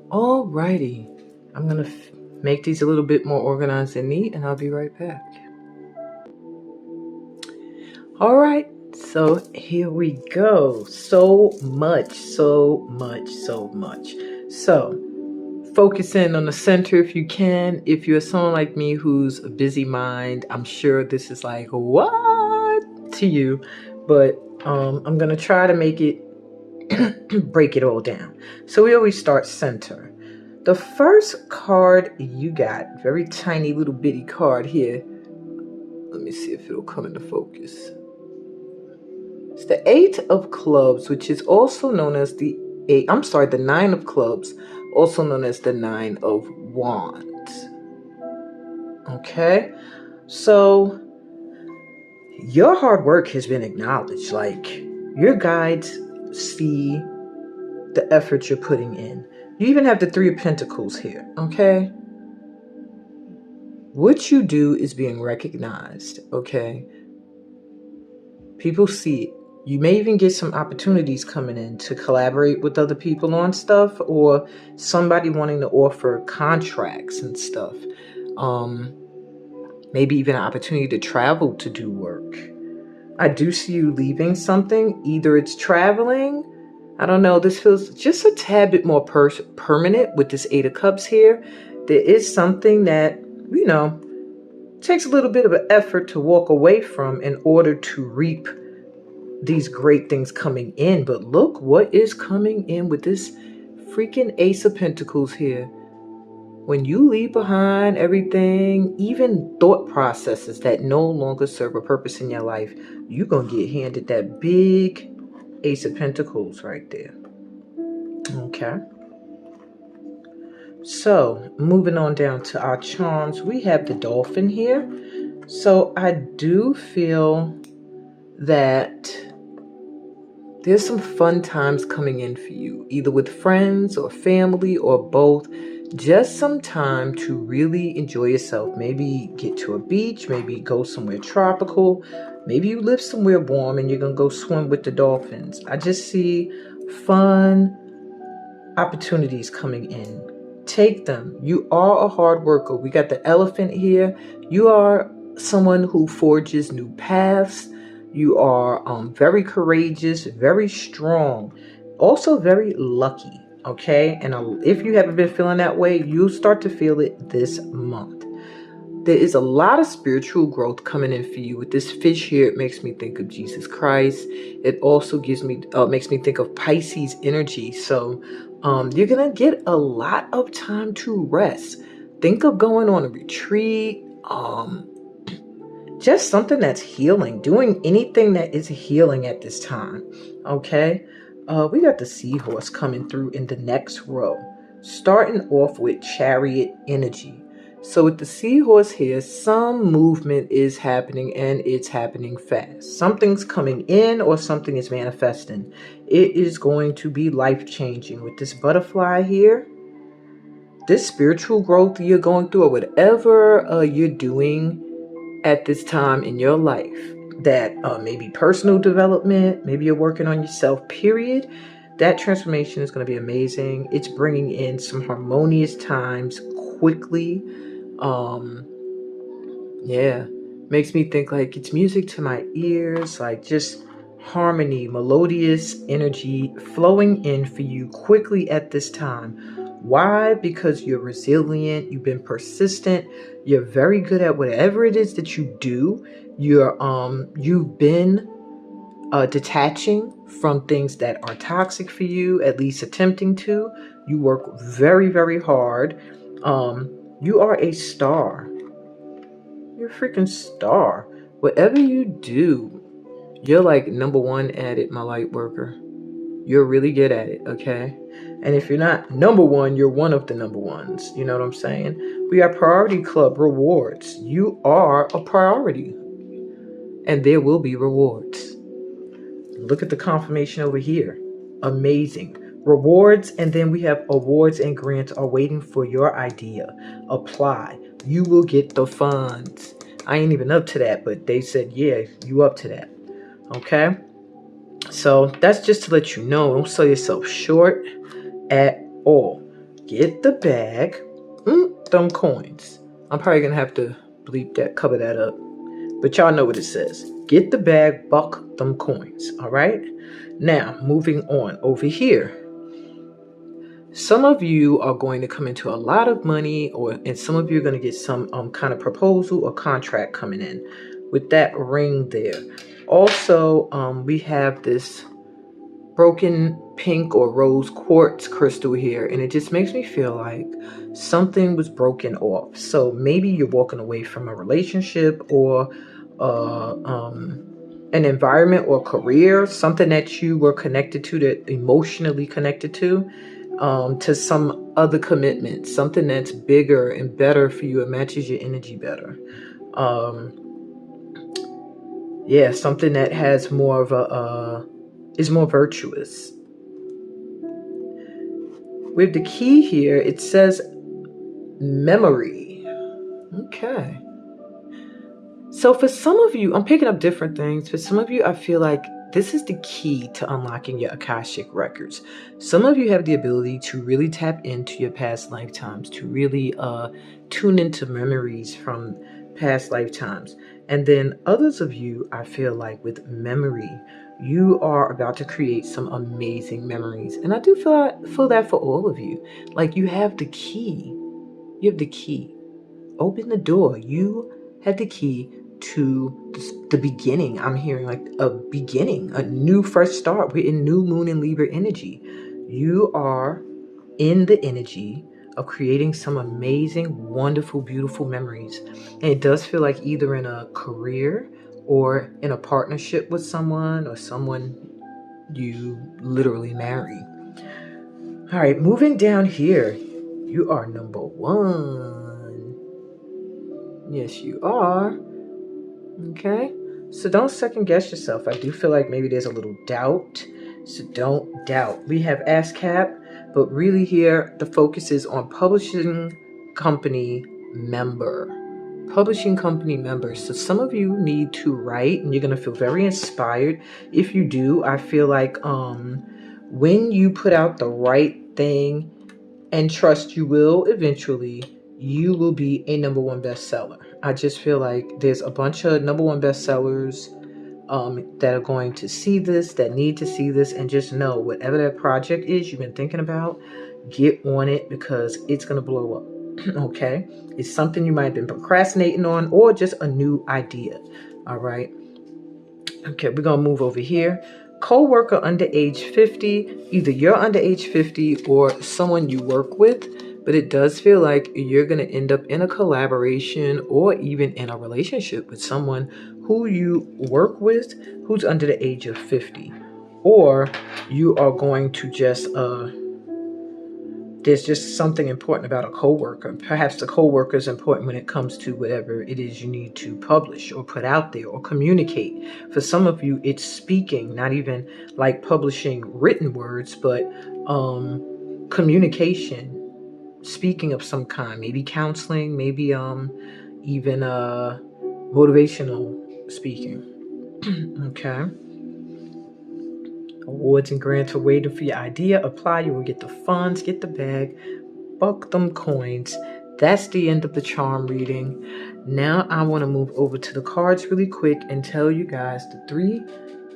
Alrighty. I'm going to make these a little bit more organized and neat, and I'll be right back. Alright, so here we go. So much. So, focus in on the center if you can. If you're someone like me who's a busy mind, I'm sure this is like, what to you? But I'm going to try to make it, break it all down. So we always start center. The first card you got, very tiny little bitty card here. Let me see if it'll come into focus. It's the 8 of clubs, which is also known as the 9 of clubs, also known as the 9 of wands. Okay, so your hard work has been acknowledged. Like, your guides see the effort you're putting in. You even have the 3 of Pentacles here. Okay, what you do is being recognized. Okay, people see it. You may even get some opportunities coming in to collaborate with other people on stuff, or somebody wanting to offer contracts and stuff. Maybe even an opportunity to travel to do work. I do see you leaving something. Either it's traveling. I don't know. This feels just a tad bit more permanent with this 8 of Cups here. There is something that, takes a little bit of an effort to walk away from in order to reap these great things coming in. But look what is coming in with this freaking Ace of Pentacles here. When you leave behind everything, even thought processes that no longer serve a purpose in your life, you're going to get handed that big Ace of Pentacles right there. Okay. So moving on down to our charms, we have the Dolphin here. So I do feel that there's some fun times coming in for you, either with friends or family or both. Just some time to really enjoy yourself. Maybe get to a beach, maybe go somewhere tropical. Maybe you live somewhere warm and you're going to go swim with the dolphins. I just see fun opportunities coming in. Take them. You are a hard worker. We got the elephant here. You are someone who forges new paths. You are very courageous, very strong, also very lucky, okay? And if you haven't been feeling that way, you'll start to feel it this month. There is a lot of spiritual growth coming in for you. With this fish here, it makes me think of Jesus Christ. It also makes me think of Pisces energy. So you're going to get a lot of time to rest. Think of going on a retreat, just something that's healing, doing anything that is healing at this time. Okay. We got the seahorse coming through in the next row, starting off with Chariot energy. So with the seahorse here, some movement is happening and it's happening fast. Something's coming in or something is manifesting. It is going to be life-changing. With this butterfly here, this spiritual growth you're going through, or whatever you're doing at this time in your life, that maybe personal development, maybe you're working on yourself, period, that transformation is going to be amazing. It's bringing in some harmonious times quickly. Yeah, makes me think like it's music to my ears, like just harmony, melodious energy flowing in for you quickly at this time. Why? Because you're resilient, you've been persistent, you're very good at whatever it is that you do. You've been detaching from things that are toxic for you, at least attempting to. You work very, very hard. You are a star. You're a freaking star. Whatever you do, you're like number one at it, my light worker. You're really good at it, okay? And if you're not number one, you're one of the number ones. You know what I'm saying? We got Priority Club rewards. You are a priority. And there will be rewards. Look at the confirmation over here. Amazing. Rewards, and then we have awards and grants are waiting for your idea. Apply. You will get the funds. I ain't even up to that, but they said, yeah, you up to that. Okay? So that's just to let you know, don't sell yourself short at all. Get the bag. Them coins. I'm probably going to have to bleep that, cover that up. But y'all know what it says. Get the bag, buck them coins. All right? Now, moving on over here. Some of you are going to come into a lot of money, and some of you are going to get some kind of proposal or contract coming in with that ring there. Also, we have this broken pink or rose quartz crystal here, and it just makes me feel like something was broken off. So maybe you're walking away from a relationship or an environment or career, something that you were connected to, that emotionally connected to some other commitment, something that's bigger and better for you. It matches your energy better. Something that has more of a is more virtuous. With the key here, it says memory. Okay. So for some of you, I'm picking up different things. For some of you, I feel like this is the key to unlocking your Akashic records. Some of you have the ability to really tap into your past lifetimes, to really tune into memories from past lifetimes. And then others of you, I feel like with memory, you are about to create some amazing memories. And I do feel that for all of you. Like you have the key. You have the key. Open the door. You have the key to the beginning. I'm hearing like a beginning, a new fresh start. We're in new moon and Libra energy. You are in the energy of creating some amazing, wonderful, beautiful memories. And it does feel like either in a career or in a partnership with someone or someone you literally marry. All right, moving down here. You are number one. Yes, you are. Okay, so don't second guess yourself. I do feel like maybe there's a little doubt, so don't doubt. We have ASCAP, but really here the focus is on publishing company member. Publishing company members. So some of you need to write, and you're gonna feel very inspired. If you do, I feel like when you put out the right thing, and trust you will eventually, you will be a number one bestseller. I just feel like there's a bunch of number one bestsellers that are going to see this, that need to see this, and just know whatever that project is you've been thinking about, get on it because it's going to blow up. Okay? It's something you might have been procrastinating on or just a new idea. All right? Okay, we're going to move over here. Co-worker under age 50, either you're under age 50 or someone you work with, but it does feel like you're going to end up in a collaboration or even in a relationship with someone who you work with who's under the age of 50. Or you are going to just there's just something important about a coworker. Perhaps the coworker is important when it comes to whatever it is you need to publish or put out there or communicate. For some of you, it's speaking, not even like publishing written words, but communication, speaking of some kind, maybe counseling, maybe even motivational speaking. Okay. Awards and grants are waiting for your idea. Apply, you will get the funds, get the bag, buck them coins. That's the end of the charm reading. Now I want to move over to the cards really quick and tell you guys the 3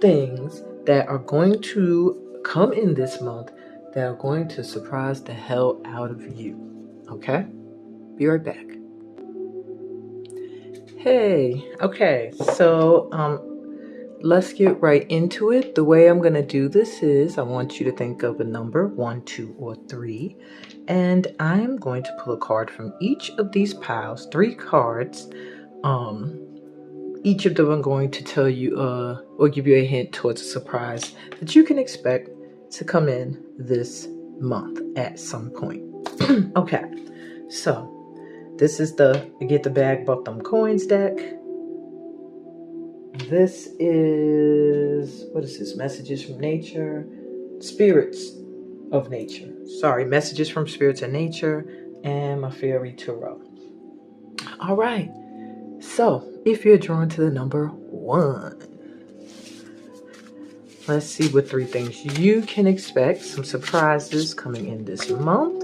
things that are going to come in this month that are going to surprise the hell out of you. Okay? Be right back. Hey, okay, so let's get right into it. The way I'm going to do this is I want you to think of a number, 1, 2, or 3. And I'm going to pull a card from each of these piles, 3 cards. Each of them are going to tell you or give you a hint towards a surprise that you can expect to come in this month at some point. Okay, so this is the Get the Bag, Buck Them Coins deck. This is, what is this? Messages from Nature, Spirits of Nature. Sorry, Messages from Spirits of Nature, and my Fairy Tarot. All right, so if you're drawn to the number 1, let's see what 3 things you can expect. Some surprises coming in this month.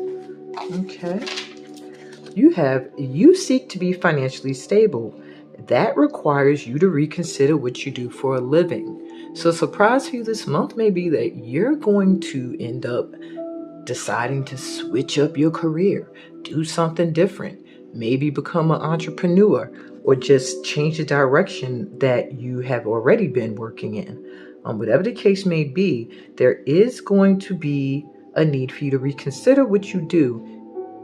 Okay. You seek to be financially stable. That requires you to reconsider what you do for a living. So a surprise for you this month may be that you're going to end up deciding to switch up your career, do something different, maybe become an entrepreneur, or just change the direction that you have already been working in. Whatever the case may be, there is going to be a need for you to reconsider what you do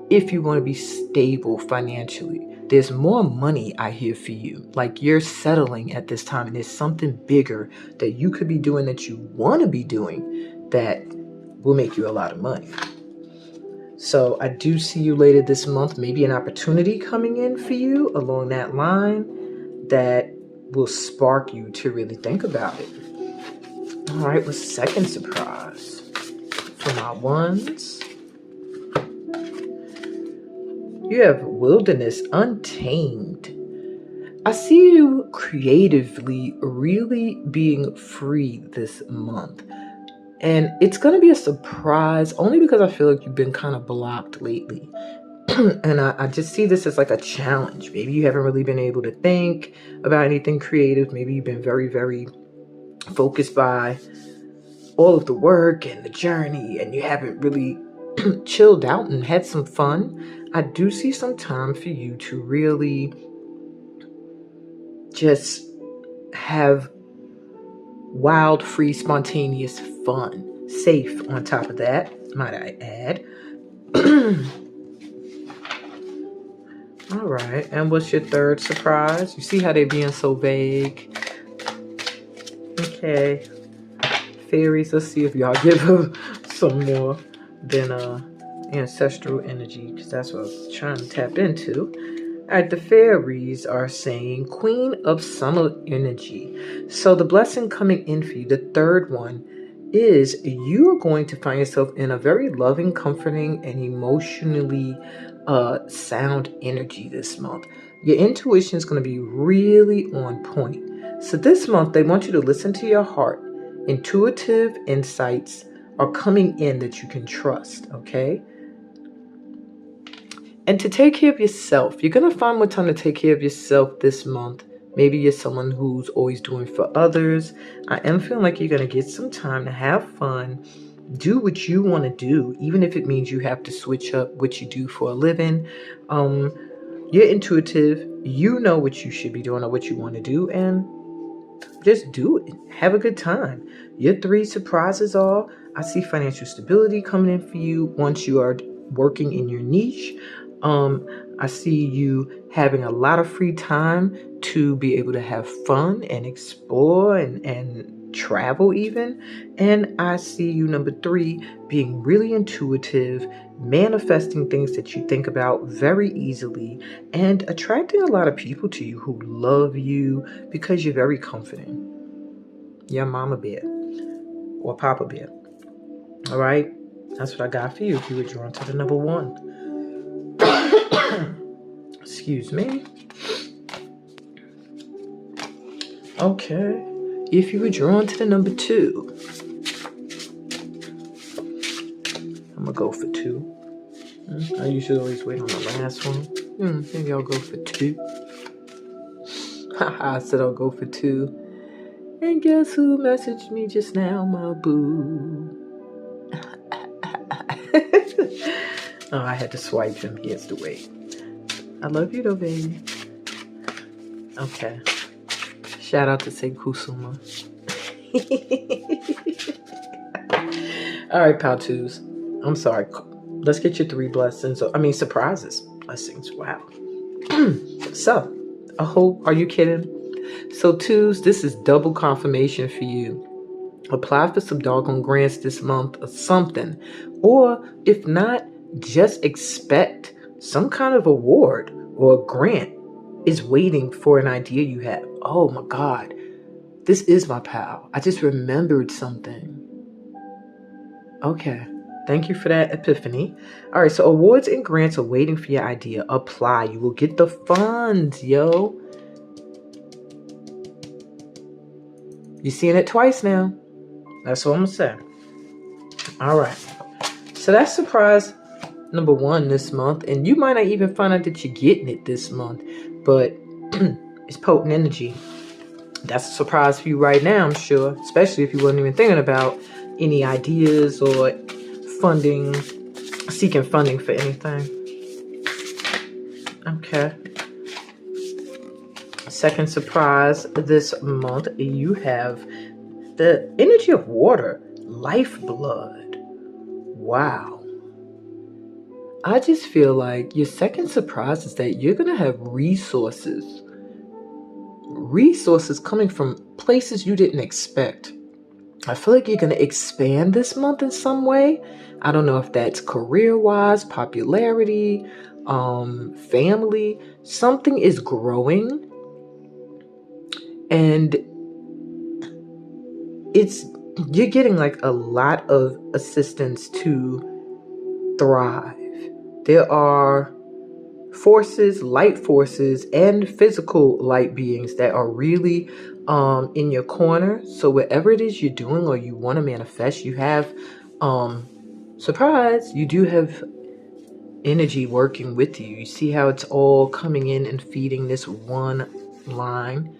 if you want to be stable financially. There's more money I hear for you. Like you're settling at this time, and there's something bigger that you could be doing that you want to be doing that will make you a lot of money. So I do see you later this month, maybe an opportunity coming in for you along that line that will spark you to really think about it. All right, what's the second surprise for my ones? You have Wilderness Untamed. I see you creatively really being free this month. And it's going to be a surprise only because I feel like you've been kind of blocked lately. And I just see this as like a challenge. Maybe you haven't really been able to think about anything creative. Maybe you've been very, very focused by all of the work and the journey, and you haven't really chilled out and had some fun. I do see some time for you to really just have wild, free, spontaneous fun. Safe on top of that, might I add. All right, and what's your third surprise? You see how they're being so vague? Okay. Fairies, let's see if y'all give them some more than ancestral energy, because that's what I was trying to tap into. All right, the fairies are saying Queen of Summer energy. So the blessing coming in for you, the third one, is you are going to find yourself in a very loving, comforting, and emotionally sound energy this month. Your intuition is going to be really on point. So this month, they want you to listen to your heart. Intuitive insights are coming in that you can trust, okay? And to take care of yourself, you're going to find more time to take care of yourself this month. Maybe you're someone who's always doing for others. I am feeling like you're going to get some time to have fun, do what you want to do, even if it means you have to switch up what you do for a living. You're intuitive. You know what you should be doing or what you want to do, and just do it. Have a good time. Your 3 surprises are, I see financial stability coming in for you once you are working in your niche. I see you having a lot of free time to be able to have fun and explore and travel even. And I see you, number 3, being really intuitive, manifesting things that you think about very easily, and attracting a lot of people to you who love you because you're very confident. Your mama bear or papa bear. All right, that's what I got for you if you were drawn to the number 1. Excuse me. Okay, if you were drawn to the number 2, I'm gonna go for 2. I usually always wait on the last one. Maybe I'll go for 2. I said I'll go for 2. And guess who messaged me just now, my boo? Oh, I had to swipe him. He has to wait. I love you though, baby. Okay. Shout out to Say Kusuma. All right, pal twos. I'm sorry. Let's get your 3 blessings. Surprises. Blessings. Wow. So, are you kidding? So twos, this is double confirmation for you. Apply for some doggone grants this month or something. Or if not, just expect some kind of award or a grant is waiting for an idea you have. Oh my God, this is my pal. I just remembered something. Okay. Thank you for that epiphany. All right, so awards and grants are waiting for your idea. Apply. You will get the funds, yo. You're seeing it twice now. That's what I'm going to say. All right. So that's surprise number 1 this month. And you might not even find out that you're getting it this month. But it's potent energy. That's a surprise for you right now, I'm sure. Especially if you weren't even thinking about any ideas or funding, seeking funding for anything. Okay. Second surprise this month, you have the energy of water, lifeblood. Wow. I just feel like your second surprise is that you're going to have resources coming from places you didn't expect. I feel like you're going to expand this month in some way. I don't know if that's career-wise, popularity, family. Something is growing. And you're getting like a lot of assistance to thrive. There are forces, light forces, and physical light beings that are really in your corner. So whatever it is you're doing or you want to manifest, you have surprise, you do have energy working with you. You see how it's all coming in and feeding this one line.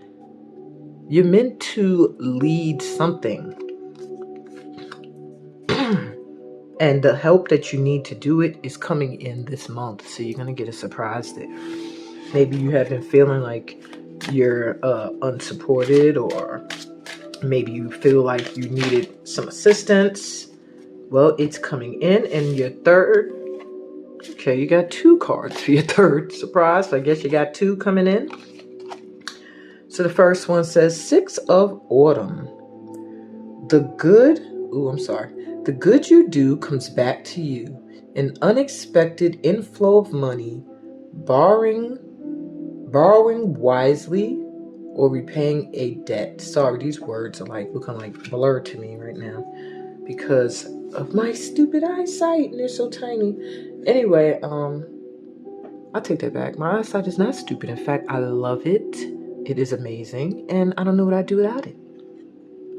You're meant to lead something. And the help that you need to do it is coming in this month. So you're going to get a surprise there. Maybe you have been feeling like you're unsupported, or maybe you feel like you needed some assistance. Well, it's coming in. And your third, okay, you got 2 cards for your third surprise. So I guess you got 2 coming in. So the first one says 6 of Autumn. The good you do comes back to you. An unexpected inflow of money, borrowing wisely, or repaying a debt. Sorry, these words are looking like blur to me right now because of my stupid eyesight, and they're so tiny. Anyway, I'll take that back. My eyesight is not stupid. In fact, I love it. It is amazing, and I don't know what I'd do without it.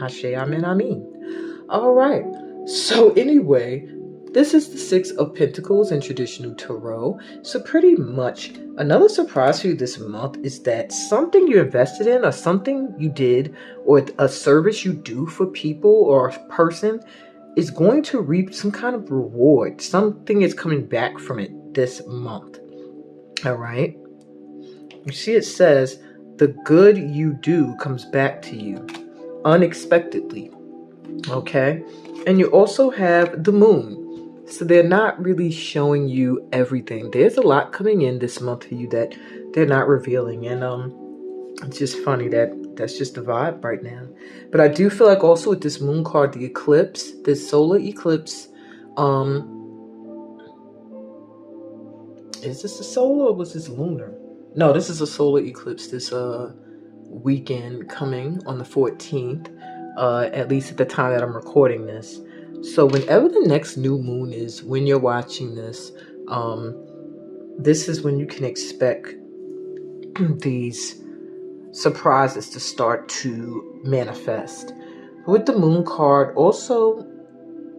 Ashe, amen, amen. All right. So anyway, this is the 6 of Pentacles in traditional Tarot. So pretty much another surprise for you this month is that something you invested in, or something you did, or a service you do for people or a person is going to reap some kind of reward. Something is coming back from it this month. All right. You see, it says the good you do comes back to you unexpectedly. Okay. And you also have the moon. So they're not really showing you everything. There's a lot coming in this month for you that they're not revealing. And it's just funny that's just the vibe right now. But I do feel like also with this moon card, the eclipse, this solar eclipse, is this a solar or was this lunar? No, this is a solar eclipse this weekend coming on the 14th. At least at the time that I'm recording this. So whenever the next new moon is, when you're watching this, this is when you can expect these surprises to start to manifest. With the moon card, also,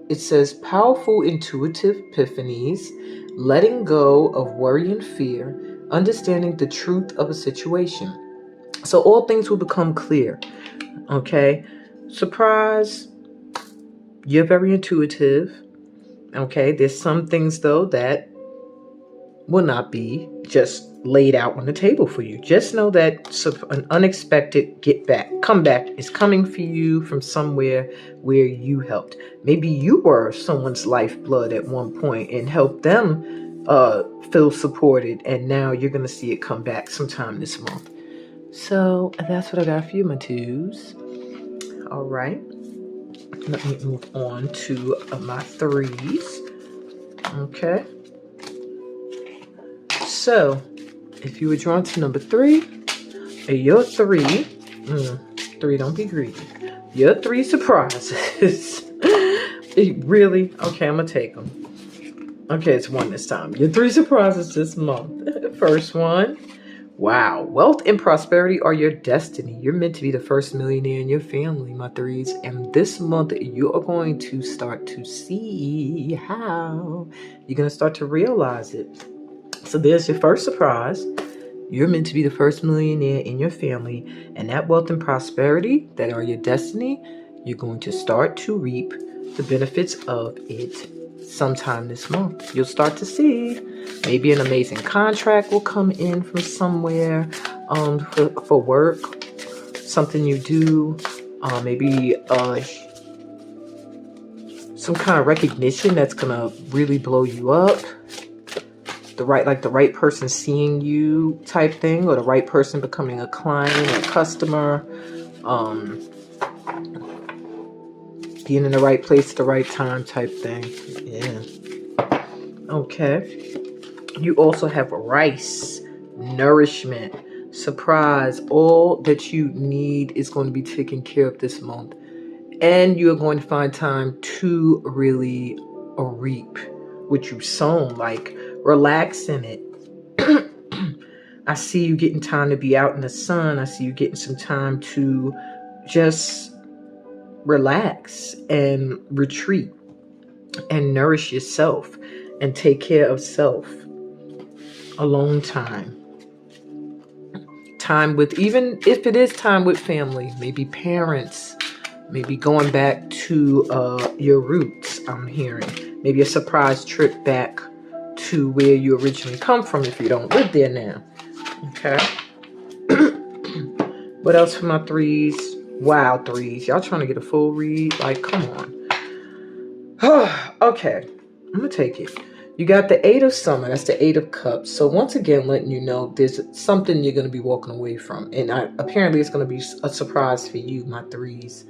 it says powerful intuitive epiphanies, letting go of worry and fear, understanding the truth of a situation. So all things will become clear. Okay. Surprise, you're very intuitive. Okay, there's some things though that will not be just laid out on the table for you. Just know that an unexpected comeback is coming for you from somewhere where you helped. Maybe you were someone's lifeblood at one point and helped them feel supported, and now you're going to see it come back sometime this month. So that's what I got for you, my twos. All right. Let me move on to my threes. Okay. So, if you were drawn to number 3, your 3, 3, don't be greedy. Your 3 surprises. Really? Okay, I'm going to take them. Okay, it's 1 this time. Your 3 surprises this month. First one. Wow. Wealth and prosperity are your destiny. You're meant to be the first millionaire in your family, my 3s. And this month, you are going to start to see how. You're going to start to realize it. So there's your first surprise. You're meant to be the first millionaire in your family. And that wealth and prosperity that are your destiny, you're going to start to reap the benefits of it sometime this month. You'll start to see. Maybe an amazing contract will come in from somewhere for work, something you do, maybe some kind of recognition that's gonna really blow you up. The right person seeing you type thing, or the right person becoming a client or customer, being in the right place at the right time type thing. Yeah. Okay. You also have rice, nourishment, surprise. All that you need is going to be taken care of this month. And you're going to find time to really reap what you've sown. Like, relax in it. I see you getting time to be out in the sun. I see you getting some time to just relax and retreat and nourish yourself and take care of self. Alone time with, even if it is time with family, maybe parents, maybe going back to your roots. I'm hearing maybe a surprise trip back to where you originally come from if you don't live there now. Okay. What else for my 3s? Wow, 3s, y'all trying to get a full read? Like, come on. Okay, I'm gonna take it. You got the 8 of Summer. That's the 8 of Cups. So once again, letting you know there's something you're going to be walking away from. And apparently it's going to be a surprise for you, my 3s.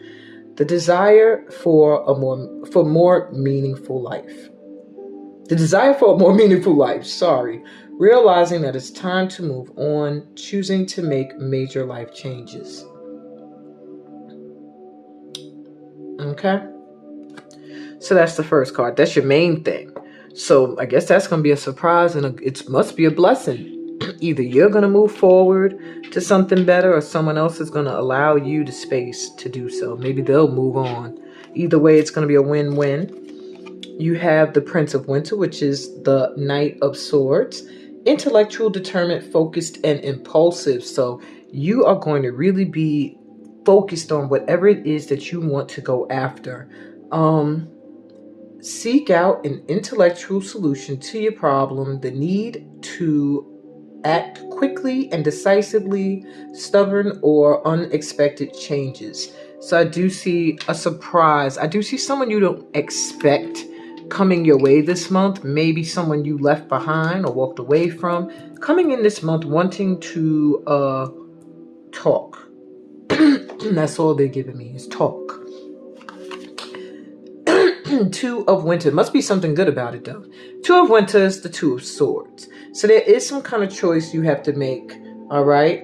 The desire for a more meaningful life. The desire for a more meaningful life. Sorry. Realizing that it's time to move on. Choosing to make major life changes. Okay? So that's the first card. That's your main thing. So I guess that's going to be a surprise, and it must be a blessing. Either you're going to move forward to something better, or someone else is going to allow you the space to do so. Maybe they'll move on. Either way, it's going to be a win-win. You have the Prince of Winter, which is the Knight of Swords. Intellectual, determined, focused, and impulsive. So you are going to really be focused on whatever it is that you want to go after. Seek out an intellectual solution to your problem, the need to act quickly and decisively, stubborn or unexpected changes. So I do see a surprise. I do see someone you don't expect coming your way this month. Maybe someone you left behind or walked away from, coming in this month wanting to talk. That's all they're giving me is talk. 2 of Winter. Must be something good about it, though. 2 of Winter is the 2 of Swords. So there is some kind of choice you have to make, all right?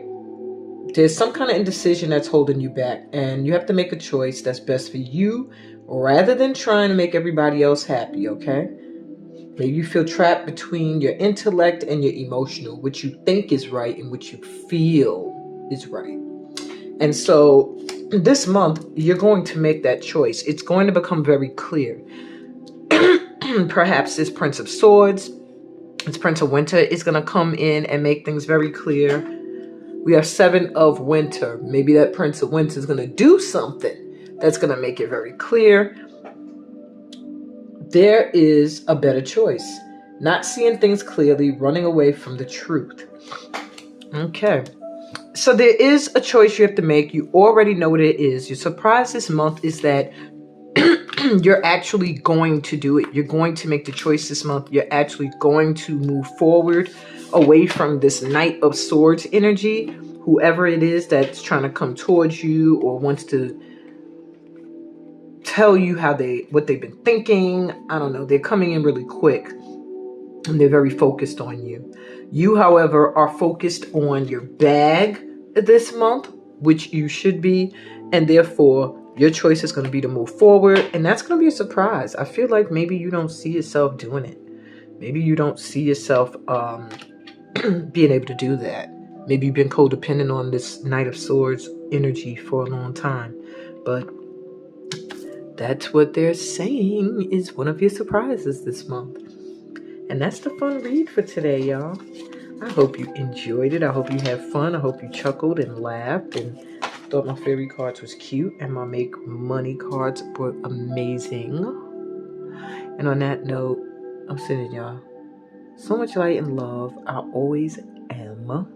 There's some kind of indecision that's holding you back, and you have to make a choice that's best for you rather than trying to make everybody else happy, okay? Maybe you feel trapped between your intellect and your emotional, which you think is right and which you feel is right. And so this month, you're going to make that choice. It's going to become very clear. Perhaps this Prince of Swords, this Prince of Winter is going to come in and make things very clear. We have 7 of Winter. Maybe that Prince of Winter is going to do something that's going to make it very clear. There is a better choice. not seeing things clearly, running away from the truth. Okay. So there is a choice you have to make. You already know what it is. Your surprise this month is that you're actually going to do it. You're going to make the choice this month. You're actually going to move forward away from this Knight of Swords energy. Whoever it is that's trying to come towards you or wants to tell you what they've been thinking. I don't know. They're coming in really quick and they're very focused on you. You, however, are focused on your bag this month, which you should be, and therefore your choice is going to be to move forward, and that's going to be a surprise. I feel like maybe you don't see yourself doing it. Maybe you don't see yourself being able to do that. Maybe you've been codependent on this Knight of Swords energy for a long time, but that's what they're saying is one of your surprises this month. And that's the fun read for today, y'all. I hope you enjoyed it. I hope you had fun. I hope you chuckled and laughed and thought my fairy cards was cute and my make money cards were amazing. And on that note, I'm sending y'all so much light and love. I always am.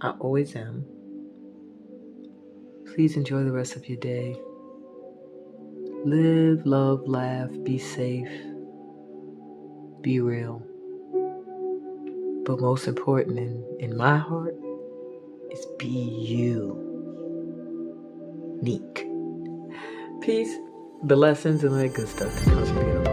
I always am. Please enjoy the rest of your day. Live, love, laugh, be safe, be real. But most important in my heart is be you. Neek. Peace, blessings, and all that good stuff that comes from being alive.